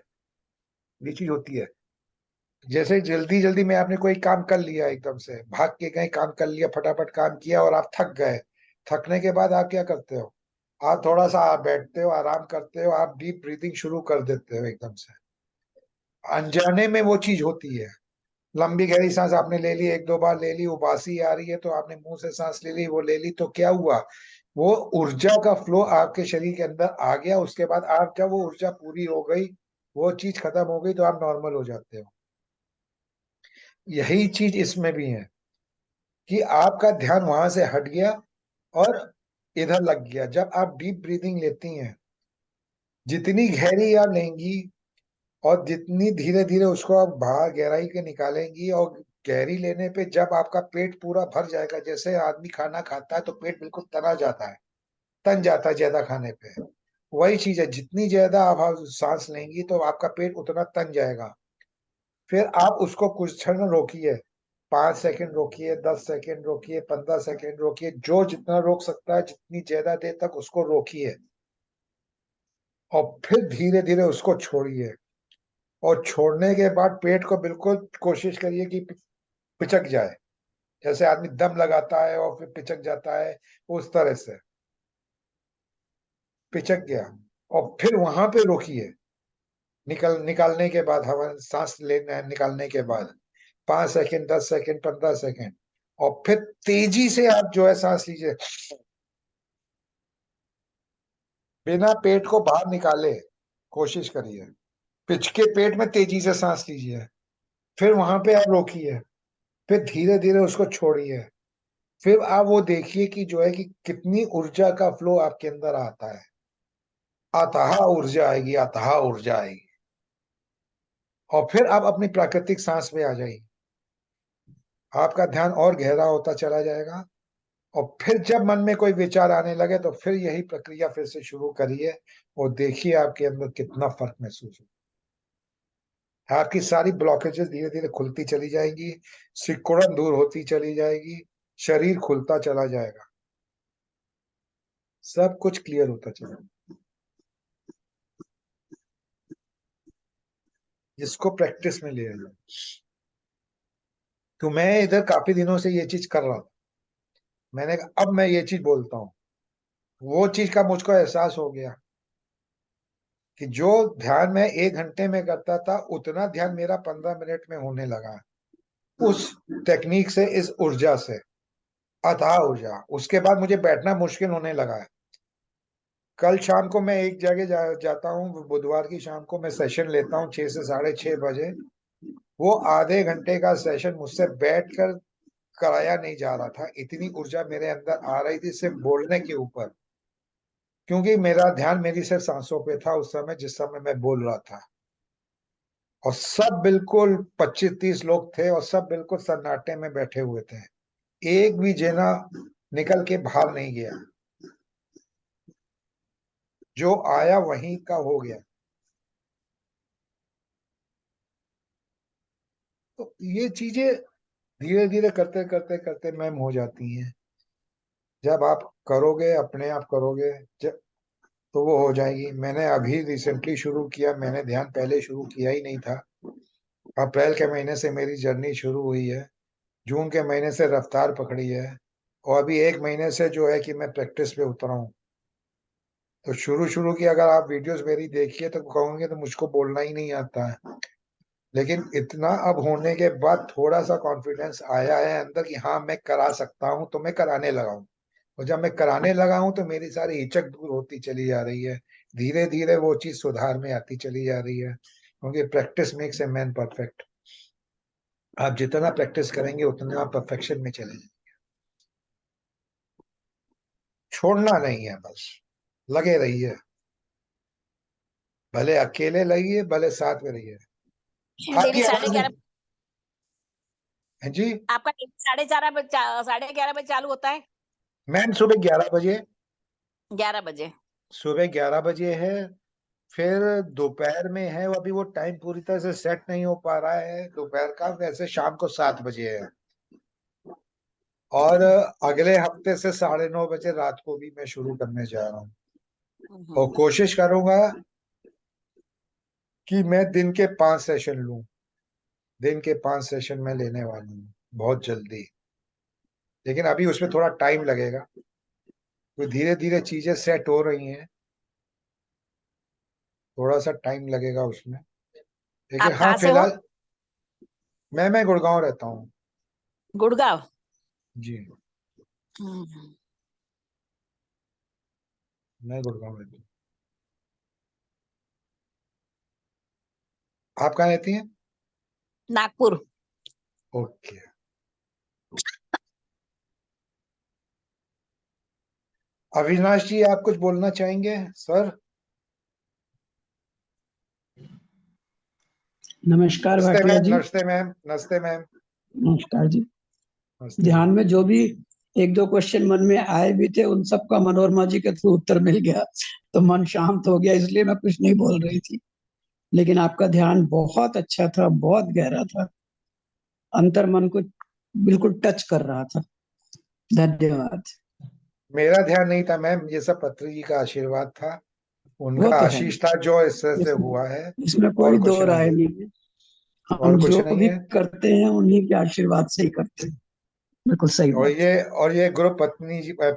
ये चीज होती है। जैसे जल्दी जल्दी में आपने कोई काम कर लिया, एकदम से भाग के गए, काम कर लिया, फटाफट काम किया और आप थक गए। थकने के बाद आप क्या करते हो? आप थोड़ा सा आप बैठते हो, आराम करते हो, आप डीप ब्रीदिंग शुरू कर देते हो एकदम से। अनजाने में वो चीज होती है। लंबी गहरी सांस आपने ले ली, एक दो बार ले ली, उबासी आ रही है तो आपने मुंह से सांस ले ली, वो ले ली, तो क्या हुआ? वो ऊर्जा का फ्लो आपके शरीर के अंदर आ गया। उसके बाद आप जब वो ऊर्जा पूरी हो गई, वो चीज खत्म हो गई, तो आप नॉर्मल हो जाते हो। यही चीज इसमें भी है कि आपका ध्यान वहां से हट गया और इधर लग गया। जब आप डीप ब्रीदिंग लेती हैं, जितनी गहरी आप लेंगी और जितनी धीरे धीरे उसको आप बाहर गहराई के निकालेंगी, और गहरी लेने पे जब आपका पेट पूरा भर जाएगा, जैसे आदमी खाना खाता है तो पेट बिल्कुल तना जाता है, तन जाता है ज्यादा खाने पे। वही चीज है, जितनी ज्यादा आप सांस लेंगी तो आपका पेट उतना तन जाएगा। फिर आप उसको कुछ क्षण रोकिए, 5 सेकंड रोकिए, 10 सेकंड रोकिए, 15 सेकंड रोकिए, जो जितना रोक सकता है, जितनी ज्यादा देर तक उसको रोकिए। और फिर धीरे धीरे उसको छोड़िए। और छोड़ने के बाद पेट को बिल्कुल कोशिश करिए कि पिचक जाए। जैसे आदमी दम लगाता है और फिर पिचक जाता है, उस तरह से पिचक गया। और फिर वहां पे रोकिए। निकालने के बाद, हवा सांस लेना निकालने के बाद 5 सेकंड, 10 सेकंड, 15 सेकंड, और फिर तेजी से आप जो है सांस लीजिए, बिना पेट को बाहर निकाले। कोशिश करिए, पिच के पेट में तेजी से सांस लीजिए। फिर वहां पे आप रोकिए, फिर धीरे धीरे उसको छोड़िए। फिर आप वो देखिए कि जो है कि कितनी ऊर्जा का फ्लो आपके अंदर आता है। अथाह ऊर्जा आएगी, अथाह ऊर्जा आएगी। और फिर आप अपनी प्राकृतिक सांस में आ जाइए। आपका ध्यान और गहरा होता चला जाएगा। और फिर जब मन में कोई विचार आने लगे तो फिर यही प्रक्रिया फिर से शुरू करिए, और देखिए आपके अंदर कितना फर्क महसूस हो। आपकी सारी ब्लॉकेजेस धीरे धीरे खुलती चली जाएंगी, सिकुड़न दूर होती चली जाएगी, शरीर खुलता चला जाएगा, सब कुछ क्लियर होता चला जाएगा। जिसको प्रैक्टिस में ले जाए। तो मैं इधर काफी दिनों से ये चीज कर रहा था। मैंने कहा अब मैं ये चीज बोलता हूँ। वो चीज का मुझको एहसास हो गया कि जो ध्यान मैं 1 घंटे में करता था उतना ध्यान मेरा 15 मिनट में होने लगा, उस टेक्निक से, इस ऊर्जा से, अथाह ऊर्जा। उसके बाद मुझे बैठना मुश्किल होने लगा है। कल शाम को मैं एक जगह जाता हूँ, बुधवार की शाम को मैं सेशन लेता हूँ 6 से 6:30 बजे। वो आधे घंटे का सेशन मुझसे बैठकर कराया नहीं जा रहा था, इतनी ऊर्जा मेरे अंदर आ रही थी सिर्फ बोलने के ऊपर। क्योंकि मेरा ध्यान मेरी सिर्फ सांसों पे था उस समय, जिस समय मैं बोल रहा था। और सब बिल्कुल 25-30 लोग थे और सब बिल्कुल सन्नाटे में बैठे हुए थे। एक भी जना निकल के बाहर नहीं गया। जो आया वहीं का हो गया। तो ये चीजें धीरे धीरे करते करते करते मैम हो जाती हैं। जब आप करोगे, अपने आप करोगे, जब तो वो हो जाएगी। मैंने अभी रिसेंटली शुरू किया, मैंने ध्यान पहले शुरू किया ही नहीं था। अप्रैल के महीने से मेरी जर्नी शुरू हुई है। जून के महीने से रफ्तार पकड़ी है। और अभी 1 महीने से जो है कि मैं प्रैक्टिस पे उतरा हूँ। तो शुरू शुरू की अगर आप वीडियोस मेरी देखिए तो कहोगे तो मुझको बोलना ही नहीं आता है। लेकिन इतना अब होने के बाद थोड़ा सा कॉन्फिडेंस आया है अंदर कि हाँ मैं करा सकता हूँ, तो मैं कराने लगा हूँ। और जब मैं कराने लगा हूँ तो मेरी सारी हिचक दूर होती चली जा रही है। धीरे धीरे वो चीज सुधार में आती चली जा रही है, क्योंकि practice makes a man perfect. आप जितना प्रैक्टिस करेंगे उतना आप परफेक्शन में चले जाएंगे। छोड़ना नहीं है, बस लगे रहिए। भले अकेले लगिए, भले साथ में रहिए। डेली आपकी साढ़े आवाज नहीं ग्यारह है जी। आपका डेली 11:30 चालू होता है? मैम सुबह 11 बजे। 11 बजे। सुबह 11 बजे है। फिर दोपहर में है, वो अभी वो टाइम पूरी तरह से सेट नहीं हो पा रहा है दोपहर का। वैसे शाम को 7 बजे है। और अगले हफ्ते से 9:30 बजे रात को भी मैं शुरू करने जा रहा हूँ। और हम्म। कोशिश करूंगा कि मैं दिन के 5 सेशन लूं। दिन के 5 सेशन में लेने वाला हूँ बहुत जल्दी। लेकिन अभी उसमें थोड़ा टाइम लगेगा, तो धीरे धीरे चीजें सेट हो रही हैं। थोड़ा सा टाइम लगेगा उसमें। लेकिन आप हाँ कहाँ से हो? फिलहाल मैं गुड़गांव रहता हूँ। गुड़गांव। जी। हम्म। मैं गुड़गांव रहता हूँ। आप कहाँ रहती हैं? नागपुर। ओके। अविनाश जी, आप कुछ बोलना चाहेंगे सर? नमस्कार नमस्ते भाटिया मैम, जी। नमस्ते मैम, नमस्ते मैम। नमस्कार जी। नमस्ते ध्यान जी। में जो भी एक दो क्वेश्चन मन में आए भी थे उन सबका मनोरमा जी के थ्रू उत्तर मिल गया, तो मन शांत हो गया, इसलिए मैं कुछ नहीं बोल रही थी। लेकिन आपका ध्यान बहुत अच्छा था, बहुत गहरा था, अंतर मन को बिल्कुल टच कर रहा था। धन्यवाद। मेरा ध्यान नहीं था मैम, ये सब पत्री जी का आशीर्वाद था। वो उनका तो है, आशीष था जो इससे से इसमें हुआ है। इसमें और कोई कुछ दो नहीं राय है। नहीं है। और हम कुछ जो नहीं भी है। करते हैं उन्हीं के आशीर्वाद से ही करते हैं। बिल्कुल सही और बात। ये ग्रुप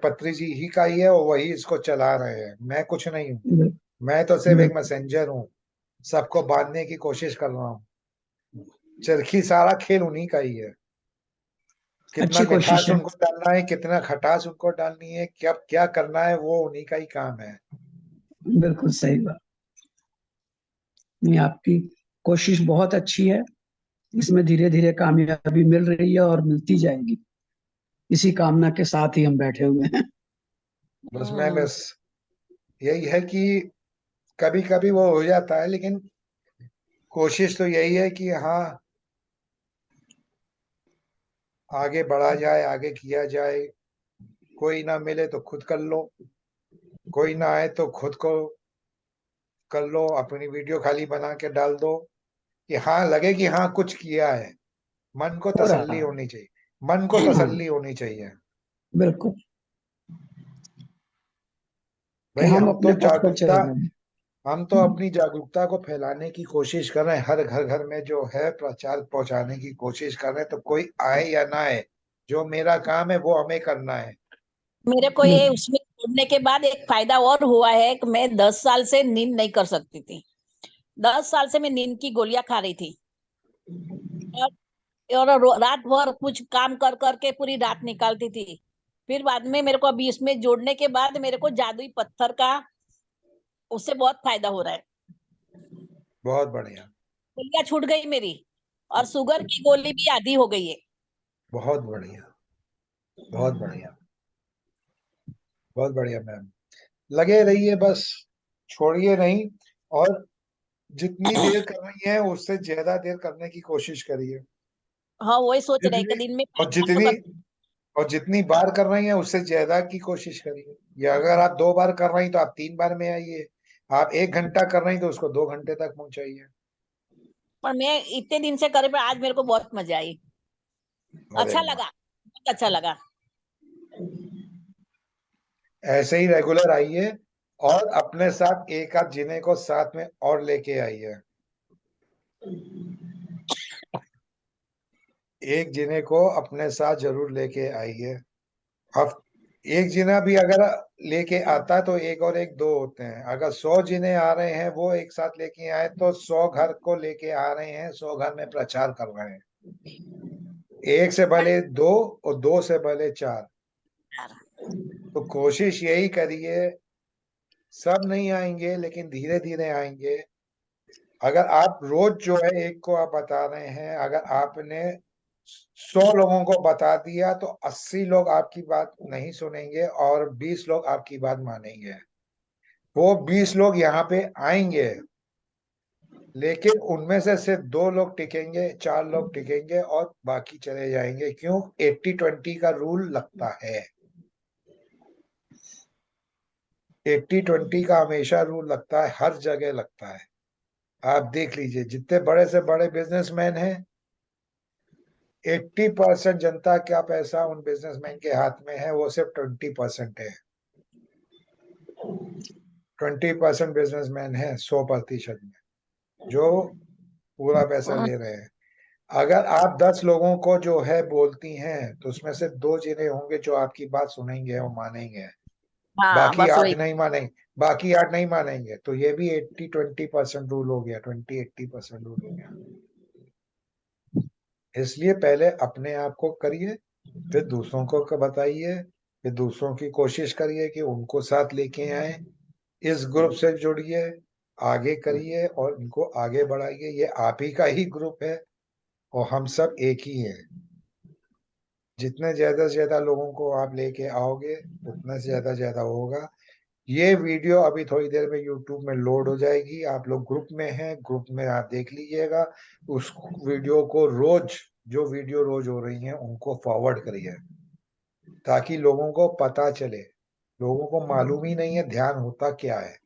पत्री जी ही का ही है, और वही इसको चला रहे हैं। मैं कुछ नहीं हूँ। मैं तो सिर्फ एक बिल्कुल मैसेंजर हूँ। सबको बांधने की कोशिश कर रहा हूँ। चरखी सारा खेल उन्हीं का ही है। कितना अच्छी कोशिश मिठास है। उनको डालना है, कितना खटास उनको डालनी है, क्या क्या करना है, वो उन्हीं का ही काम है। बिल्कुल सही बात। नहीं, आपकी कोशिश बहुत अच्छी है। इसमें धीरे धीरे कामयाबी मिल रही है और मिलती जाएगी। इसी कामना के साथ ही हम बैठे हुए हैं। बस यही है कि कभी कभी वो हो जाता है, लेकिन कोशिश तो यही है कि हाँ, आगे बढ़ा जाए, आगे किया जाए। कोई ना मिले तो खुद कर लो, कोई ना आए तो खुद को कर लो, अपनी वीडियो खाली बना के डाल दो कि हाँ लगे कि हाँ कुछ किया है। मन को हो रहा तसल्ली है। होनी चाहिए, मन को तसल्ली होनी चाहिए। बिल्कुल, कि भाई हम हम तो अपने पथ पर चल जागरूकता, रहे हैं। हम तो अपनी जागरूकता को फैलाने की कोशिश कर रहे हैं, हर घर घर में जो है प्रचार पहुंचाने की कोशिश कर रहे हैं। तो कोई आए या ना आए, जो मेरा काम है वो हमें करना है। मेरे को ये बिल्कुल। उसमें जोड़ने के बाद एक फायदा और हुआ है कि मैं 10 साल से नींद नहीं कर सकती थी। 10 साल से मैं नींद की गोलियां खा रही थी। और रात भर कुछ काम कर करके पूरी रात निकालती थी। फिर बाद में मेरे को अभी इसमें जोड़ने के बाद मेरे को जादुई पत्थर का उससे बहुत फायदा हो रहा है। बहुत बढ़िया, गोलियां छूट गई मेरी, और शुगर की गोली भी आधी हो गई है। बहुत बढ़िया, बहुत बढ़िया, बहुत बढ़िया मैम। लगे रहिए बस, छोड़िए नहीं। और जितनी देर कर रही है उससे ज्यादा देर करने की कोशिश करिए। हाँ, वही सोच रहे हैं कि जितनी दिन में और 5 बार तो जितनी कर। और जितनी बार कर रही हैं उससे ज्यादा की कोशिश करिए। या अगर आप 2 बार कर रही तो आप 3 बार में आइए। आप 1 घंटा कर रही तो उसको 2 घंटे तक पहुंचाइए। पर मैं इतने दिन से करे, पर आज मेरे को बहुत मजा आई। अरे अच्छा वाह, लगा, बहुत अच्छा लगा। ऐसे ही रेगुलर आइए, और अपने साथ एक आध जिने को साथ में और लेके आइए। एक जिने को अपने साथ जरूर लेके आइए। अब एक जिना भी अगर लेके आता है तो एक और एक दो होते हैं। अगर 100 जिने आ रहे हैं वो एक साथ लेके आए तो 100 घर को लेके आ रहे हैं, 100 घर में प्रचार कर रहे हैं। एक से भले दो, और दो से भले चार। तो कोशिश यही करिए। सब नहीं आएंगे लेकिन धीरे धीरे आएंगे। अगर आप रोज जो है एक को आप बता रहे हैं, अगर आपने 100 लोगों को बता दिया तो 80 लोग आपकी बात नहीं सुनेंगे और 20 लोग आपकी बात मानेंगे। वो 20 लोग यहाँ पे आएंगे, लेकिन उनमें से सिर्फ 2 लोग टिकेंगे, 4 लोग टिकेंगे और बाकी चले जाएंगे। क्यों? 80-20 का रूल लगता है। 80-20 का हमेशा रूल लगता है, हर जगह लगता है। आप देख लीजिए, जितने बड़े से बड़े बिजनेसमैन हैं, 80% जनता का पैसा उन बिजनेसमैन के हाथ में है, वो सिर्फ 20% है। 20% बिजनेसमैन है 100% में, जो पूरा पैसा ले रहे हैं। अगर आप 10 लोगों को जो है बोलती हैं तो उसमें से 2 जिने होंगे जो आपकी बात सुनेंगे और मानेंगे। हाँ, बाकी बस आठ वही। नहीं मानेंगे। बाकी 8 नहीं मानेंगे। तो ये भी 80-20% रूल हो गया, 20-80% रूल हो गया। इसलिए पहले अपने आप को करिए, फिर दूसरों को बताइए, फिर दूसरों की कोशिश करिए कि उनको साथ लेके आए। इस ग्रुप से जुड़िए, आगे करिए और इनको आगे बढ़ाइए। ये आप ही का ही ग्रुप है और हम सब एक ही हैं। जितने ज्यादा से ज्यादा लोगों को आप लेके आओगे उतना से ज्यादा होगा। ये वीडियो अभी थोड़ी देर में यूट्यूब में लोड हो जाएगी। आप लोग ग्रुप में हैं, ग्रुप में आप देख लीजिएगा। उस वीडियो को रोज, जो वीडियो रोज हो रही हैं उनको फॉरवर्ड करिए, ताकि लोगों को पता चले। लोगों को मालूम ही नहीं है ध्यान होता क्या है।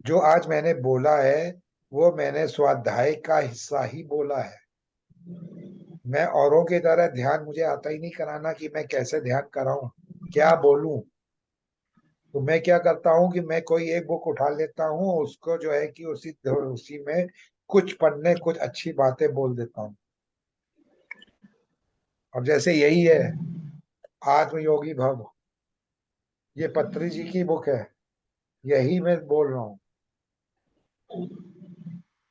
जो आज मैंने बोला है वो मैंने स्वाध्याय का हिस्सा ही बोला है। मैं औरों की तरह ध्यान मुझे आता ही नहीं कराना कि मैं कैसे ध्यान कराऊं, क्या बोलूं। तो मैं क्या करता हूँ कि मैं कोई एक बुक उठा लेता हूँ, उसको जो है कि उसी उसी में कुछ पन्ने कुछ अच्छी बातें बोल देता हूँ। और जैसे यही है आत्मयोगी भव, ये पत्री जी की बुक है, यही मैं बोल रहा हूँ,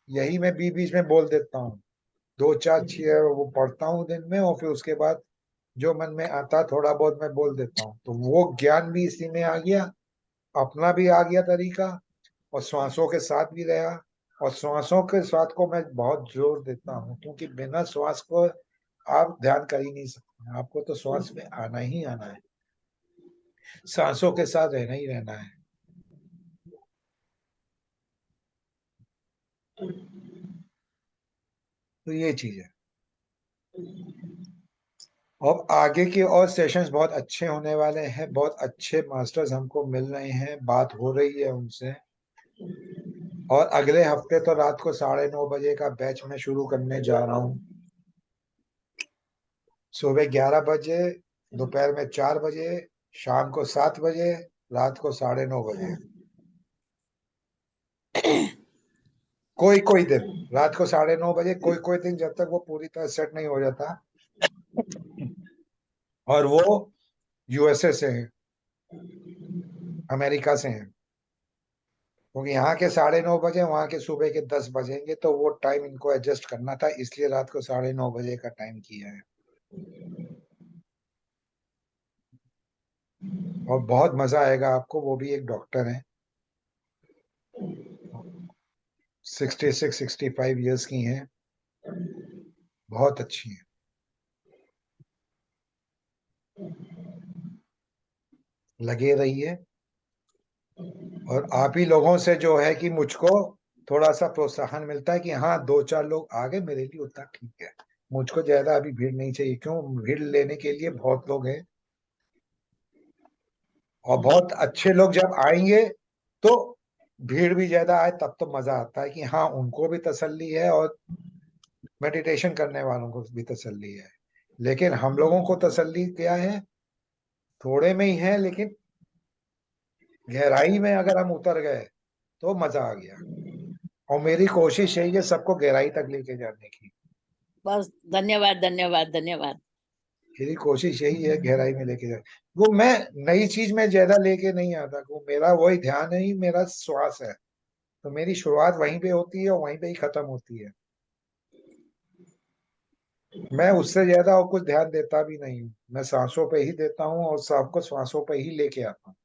यही मैं बीच बीच में बोल देता हूँ। 2-4 वो पढ़ता हूँ दिन में, और फिर उसके बाद जो मन में आता थोड़ा बहुत मैं बोल देता हूँ। तो वो ज्ञान भी इसी में आ गया, अपना भी आ गया तरीका, और श्वासों के साथ भी रहा। और श्वासों के स्वाद को मैं बहुत जोर देता हूँ, क्योंकि बिना श्वास को आप ध्यान कर ही नहीं सकते। आपको तो श्वास में आना ही आना है, सांसों के साथ रहना ही रहना है। तो ये चीज है। अब आगे के और सेशंस बहुत अच्छे होने वाले हैं, बहुत अच्छे मास्टर्स हमको मिल रहे हैं, बात हो रही है उनसे। और अगले हफ्ते तो रात को 9:30 बजे का बैच मैं शुरू करने जा रहा हूँ। सुबह 11 बजे, दोपहर में 4 बजे, शाम को 7 बजे, रात को 9:30 बजे। कोई कोई दिन रात को 9:30 बजे, कोई कोई दिन जब तक वो पूरी तरह सेट नहीं हो जाता। और वो यूएसए से है, अमेरिका से है, क्योंकि यहाँ के 9:30 बजे, वहाँ के सुबह के 10 बजेंगे, तो वो टाइम इनको एडजस्ट करना था, इसलिए रात को 9:30 बजे का टाइम किया है। और बहुत मजा आएगा आपको। वो भी एक डॉक्टर है, 66-65 ईयर्स की हैं, बहुत अच्छी हैं। लगे रहिए। और आप ही लोगों से जो है कि मुझको थोड़ा सा प्रोत्साहन मिलता है कि हाँ 2-4 लोग आ गए, मेरे लिए उतना ठीक है। मुझको ज्यादा अभी भीड़ नहीं चाहिए, क्यों, भीड़ लेने के लिए बहुत लोग हैं। और बहुत अच्छे लोग जब आएंगे तो भीड़ भी ज्यादा आए तब तो मजा आता है कि हाँ उनको भी तसल्ली है और मेडिटेशन करने वालों को भी तसल्ली है। लेकिन हम लोगों को तसल्ली क्या है, थोड़े में ही है, लेकिन गहराई में अगर हम उतर गए तो मजा आ गया। और मेरी कोशिश यही है सबको गहराई तक लेके जाने की। बस धन्यवाद धन्यवाद धन्यवाद। मेरी कोशिश यही है गहराई में लेके जाए। वो मैं नई चीज में ज्यादा लेके नहीं आता, वो मेरा वही ध्यान है ही, मेरा श्वास है। तो मेरी शुरुआत वहीं पे होती है और वहीं पे ही खत्म होती है। मैं उससे ज्यादा और कुछ ध्यान देता भी नहीं हूँ। मैं सांसों पे ही देता हूँ और सबको सांसों पे ही लेके आता हूँ।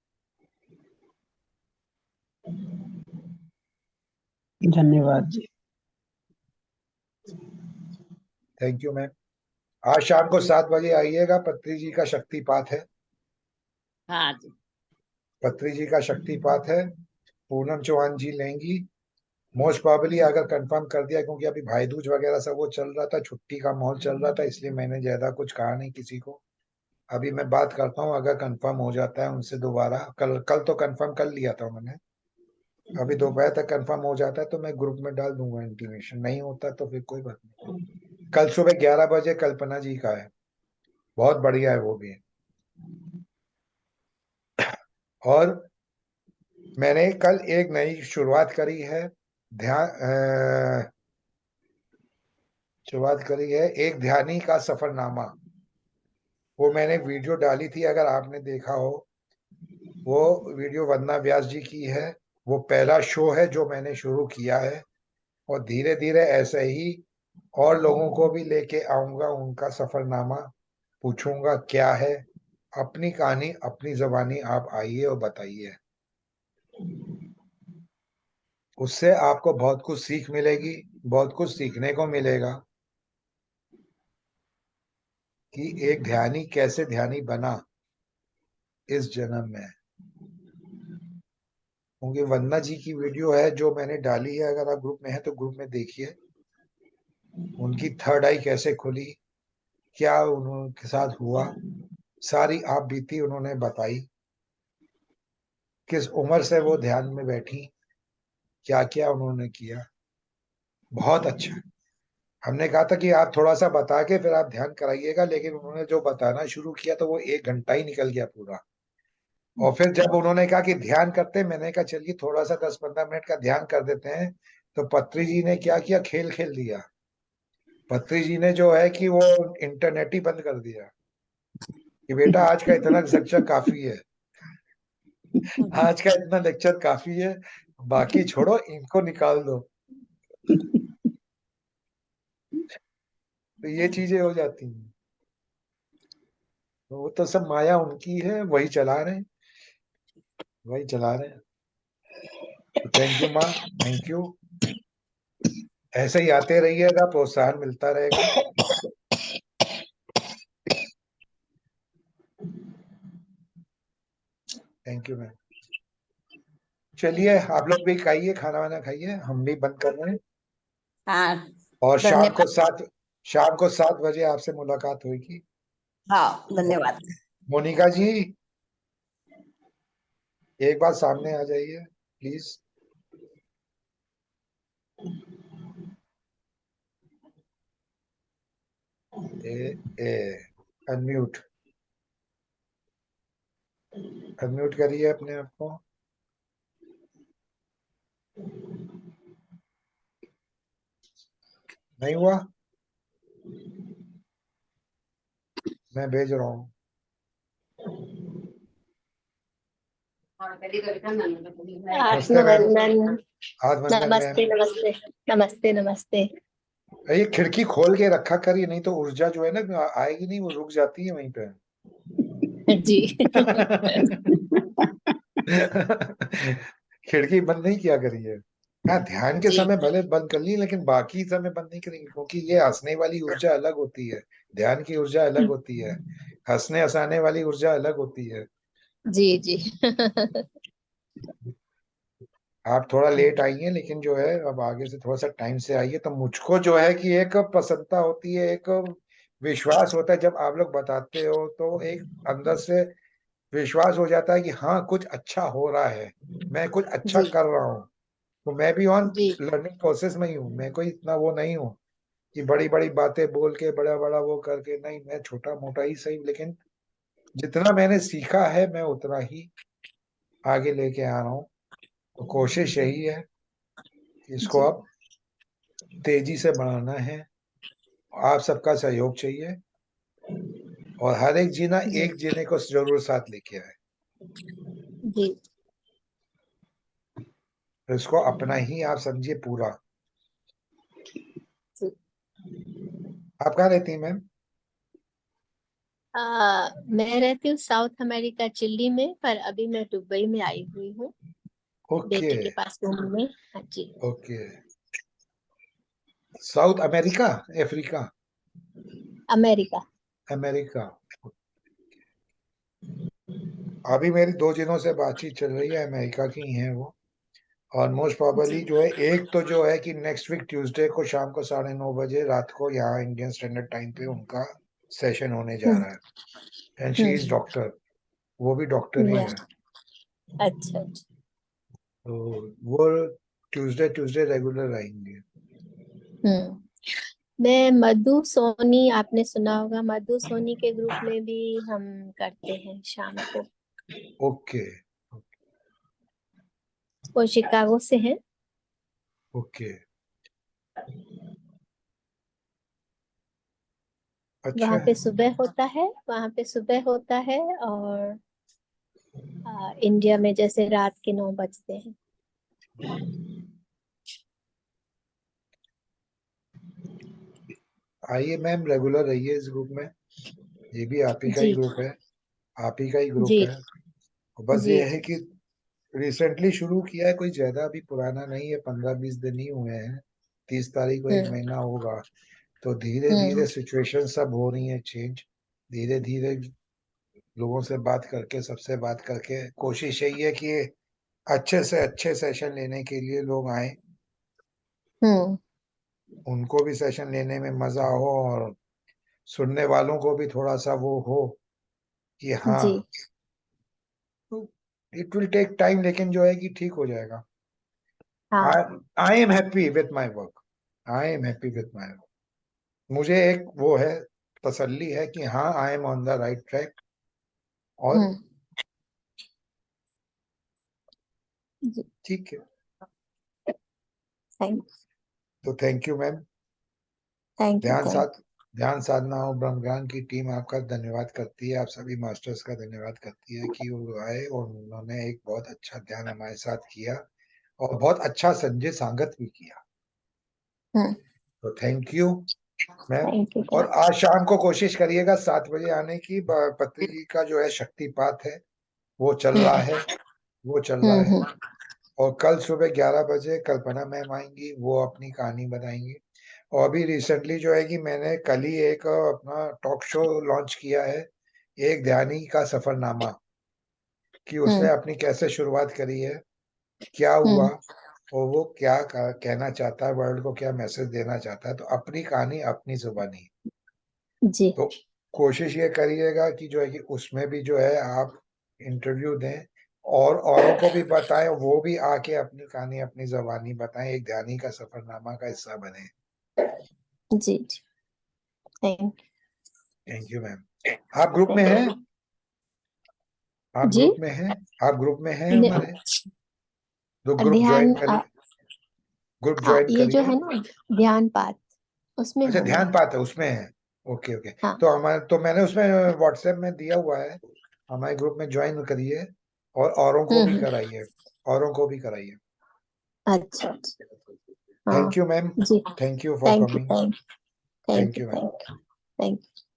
धन्यवाद जी। Thank you ma'am. आज शाम को 7 बजे आइएगा, पत्री जी का शक्तिपात है। हाँ जी। पत्री जी का शक्तिपात है, पूनम चौहान जी लेंगी। मोस्ट प्रोबेबली अगर कंफर्म कर दिया, क्योंकि अभी भाई दूज वगैरह सब वो चल रहा था, छुट्टी का माहौल चल रहा था, इसलिए मैंने ज्यादा कुछ कहा नहीं किसी को। अभी मैं बात करता हूँ, अगर कंफर्म हो जाता है उनसे दोबारा, कल कल तो कंफर्म कर लिया था मैंने। अभी दोपहर तक कंफर्म हो जाता है तो मैं ग्रुप में डाल दूंगा इंटीमेशन, नहीं होता तो फिर कोई बात नहीं। कल सुबह 11 बजे कल्पना जी का है, बहुत बढ़िया है वो भी। और मैंने कल एक नई शुरुआत करी है, ध्यान शुरुआत करी है एक ध्यानी का सफरनामा। वो मैंने वीडियो डाली थी, अगर आपने देखा हो। वो वीडियो वंदना व्यास जी की है। वो पहला शो है जो मैंने शुरू किया है, और धीरे धीरे ऐसे ही और लोगों को भी लेके आऊंगा, उनका सफरनामा पूछूंगा क्या है। अपनी कहानी अपनी जबानी आप आइए और बताइए। उससे आपको बहुत कुछ सीख मिलेगी, बहुत कुछ सीखने को मिलेगा कि एक ध्यानी कैसे ध्यानी बना इस जन्म में। क्योंकि वंदना जी की वीडियो है जो मैंने डाली है, अगर आप ग्रुप में है तो ग्रुप में देखिए। उनकी थर्ड आई कैसे खुली, क्या उनके साथ हुआ, सारी आप बीती उन्होंने बताई। किस उम्र से वो ध्यान में बैठी, क्या क्या उन्होंने किया, बहुत अच्छा। हमने कहा था कि आप थोड़ा सा बता के फिर आप ध्यान कराइएगा, लेकिन उन्होंने जो बताना शुरू किया तो वो 1 घंटा ही निकल गया पूरा। और फिर जब उन्होंने कहा कि ध्यान करते हैं, मैंने कहा चलिए थोड़ा सा 10-15 मिनट का ध्यान कर देते हैं। तो पत्री जी ने क्या किया, खेल खेल दिया। पत्री जी ने जो है कि वो इंटरनेट ही बंद कर दिया कि बेटा आज का इतना लेक्चर काफी है, आज का इतना लेक्चर काफी है, बाकी छोड़ो, इनको निकाल दो। तो ये चीजें हो जाती हैं। तो वो तो सब माया उनकी है, वही चला रहे हैं, वही चला रहे हैं। तो थैंक यू माँ, थैंक यू। ऐसे ही आते रहिएगा, प्रोत्साहन मिलता रहेगा। Thank you ma'am. चलिए आप लोग भी खाइए, खाना वाना खाइए, हम भी बंद कर रहे हैं। हाँ, और धन्यवाद। शाम को 7 बजे आपसे मुलाकात होगी। हाँ, धन्यवाद। मोनिका जी, एक बार सामने आ जाइए please. A A unmute unmute करिए अपने आप को। नहीं हुआ, मैं भेज रहा हूँ। नमस्ते मैम। आत्मवंदन। आत्मवंदन मैम। नमस्ते नमस्ते नमस्ते नमस्ते। ये खिड़की खोल के रखा करिए, नहीं तो ऊर्जा जो है ना आएगी नहीं, वो रुक जाती है वहीं पे। जी। खिड़की बंद नहीं किया करिए। हाँ, ध्यान के जी समय भले बंद कर ली, लेकिन बाकी समय बंद नहीं करेंगे, क्योंकि ये हंसने वाली ऊर्जा अलग होती है, ध्यान की ऊर्जा अलग होती है, हंसने हंसाने वाली ऊर्जा अलग होती है। जी जी। आप थोड़ा लेट आई हैं, लेकिन जो है अब आगे से थोड़ा सा टाइम से आइए, तो मुझको जो है कि एक प्रसन्नता होती है, एक विश्वास होता है। जब आप लोग बताते हो तो एक अंदर से विश्वास हो जाता है कि हाँ, कुछ अच्छा हो रहा है, मैं कुछ अच्छा जी कर रहा हूँ। तो मैं भी ऑन जी लर्निंग प्रोसेस में ही हूँ, मैं कोई इतना वो नहीं हूँ कि बड़ी बड़ी बातें बोल के बड़ा बड़ा वो करके, नहीं, मैं छोटा मोटा ही सही, लेकिन जितना मैंने सीखा है मैं उतना ही आगे लेके आ रहा हूँ। तो कोशिश यही है कि इसको जी अब तेजी से बढ़ाना है। आप सबका सहयोग चाहिए, और हर एक जीना जी एक जीने को जरूर साथ लेके आए, जी तो इसको अपना ही आप समझिए पूरा। जी। आप कहाँ रहती हैं मैम? मैं रहती हूँ साउथ अमेरिका चिल्ली में, पर अभी मैं दुबई में आई हुई हूँ ओके। बेटी के पास घूमने। हाँ जी। Okay. South America, Africa? America. America. अभी मेरी 2 दिनों से बातचीत चल रही है, अमेरिका की ही है वो। और मोस्ट प्रोबेबली जी। जो है, एक तो जो है कि नेक्स्ट वीक ट्यूसडे को शाम को 9:30 बजे रात को यहाँ इंडियन स्टैंडर्ड टाइम पे उनका सेशन होने जा हम्म रहा है। And she is hmm. Doctor, वो भी डॉक्टर ही या, है। अच्छा अच्छा। तो वो ट्यूसडे ट्यूसडे रेगुलर आएंगे। मैं मधु सोनी, आपने सुना होगा, मधु सोनी के ग्रुप में भी हम करते हैं शाम को। ओके। वो शिकागो से है। ओके। अच्छा वहाँ है। पे सुबह होता है, वहाँ पे सुबह होता है, और इंडिया में जैसे रात के 9 बजते हैं। आइए मैम, रेगुलर रहिए इस ग्रुप में, ये भी आप ही का ही जी ग्रुप है, आप ही का ही ग्रुप जी है। बस जी ये है कि रिसेंटली शुरू किया है, कोई ज्यादा अभी पुराना नहीं है, 15-20 दिन ही हुए हैं। 30 तारीख को 1 महीना हम्म होगा। तो धीरे धीरे हम्म सिचुएशन सब हो रही है चेंज। धीरे धीरे लोगों से बात करके, सबसे बात करके, कोशिश यही है कि अच्छे से अच्छे सेशन लेने के लिए लोग आए, हम्म। उनको भी सेशन लेने में मजा हो, और सुनने वालों को भी थोड़ा सा वो हो कि हाँ, जी इट विल टेक टाइम, लेकिन जो है कि ठीक हो जाएगा। हाँ। I I am happy with my work, I am happy with my work. मुझे एक वो है, तसल्ली है कि हाँ, I am on the right track. और हम्म। जी। ठीक है। थैंक तो thank you ma'am. Thank you ध्यान थैंक साध ध्यान साधना और ब्रह्म ज्ञान की टीम आपका धन्यवाद करती है, आप सभी मास्टर्स का धन्यवाद करती है कि वो आए और उन्होंने एक बहुत अच्छा ध्यान हमारे साथ किया, और बहुत अच्छा संजय सांगत भी किया। हम्म। तो thank you ma'am. Thank you और थैंक आज शाम को कोशिश करिएगा 7 बजे आने की। पत्री जी का जो है शक्तिपात है, वो चल रहा हम्म है, वो चल रहा है। हम्म और कल सुबह 11 बजे कल्पना मैम आएंगी, वो अपनी कहानी बताएंगी। और अभी रिसेंटली जो है कि मैंने कल ही एक अपना टॉक शो लॉन्च किया है, एक ध्यानी का सफरनामा, कि उसने अपनी कैसे शुरुआत करी है, क्या हुआ, और वो क्या कहना चाहता है वर्ल्ड को, क्या मैसेज देना चाहता है। तो अपनी कहानी अपनी जुबानी। जी तो कोशिश ये करिएगा कि जो है कि उसमें भी जो है आप इंटरव्यू दें और औरों को भी बताएं, वो भी आके अपनी कहानी अपनी जुबानी बताएं, एक ध्यानी का सफरनामा का हिस्सा बने। जी जी थैंक थैंक यू मैम। आप ग्रुप में हैं? आप जी ग्रुप में हैं? आप ग्रुप में हैं ने- हमारे? तो ग्रुप ध्यान ज्वाइन करिए, ग्रुप हाँ ज्वाइन ये जो करिए। है ना ध्यान पाठ उसमें अच्छा, हूँ मैं। ध्यान पाठ है उसमें है। Okay okay. हाँ तो हमारे, तो मैंने उसमें व्हाट्सएप में दिया हुआ है, हमारे ग्रुप में ज्वाइन करिए और औरों को भी हम्म। कराइए, औरों को भी कराइए। अच्छा अच्छा हाँ थैंक यू मैम, जी thank you for thank you coming. Thank thank you you ma'am. Thank you thank you.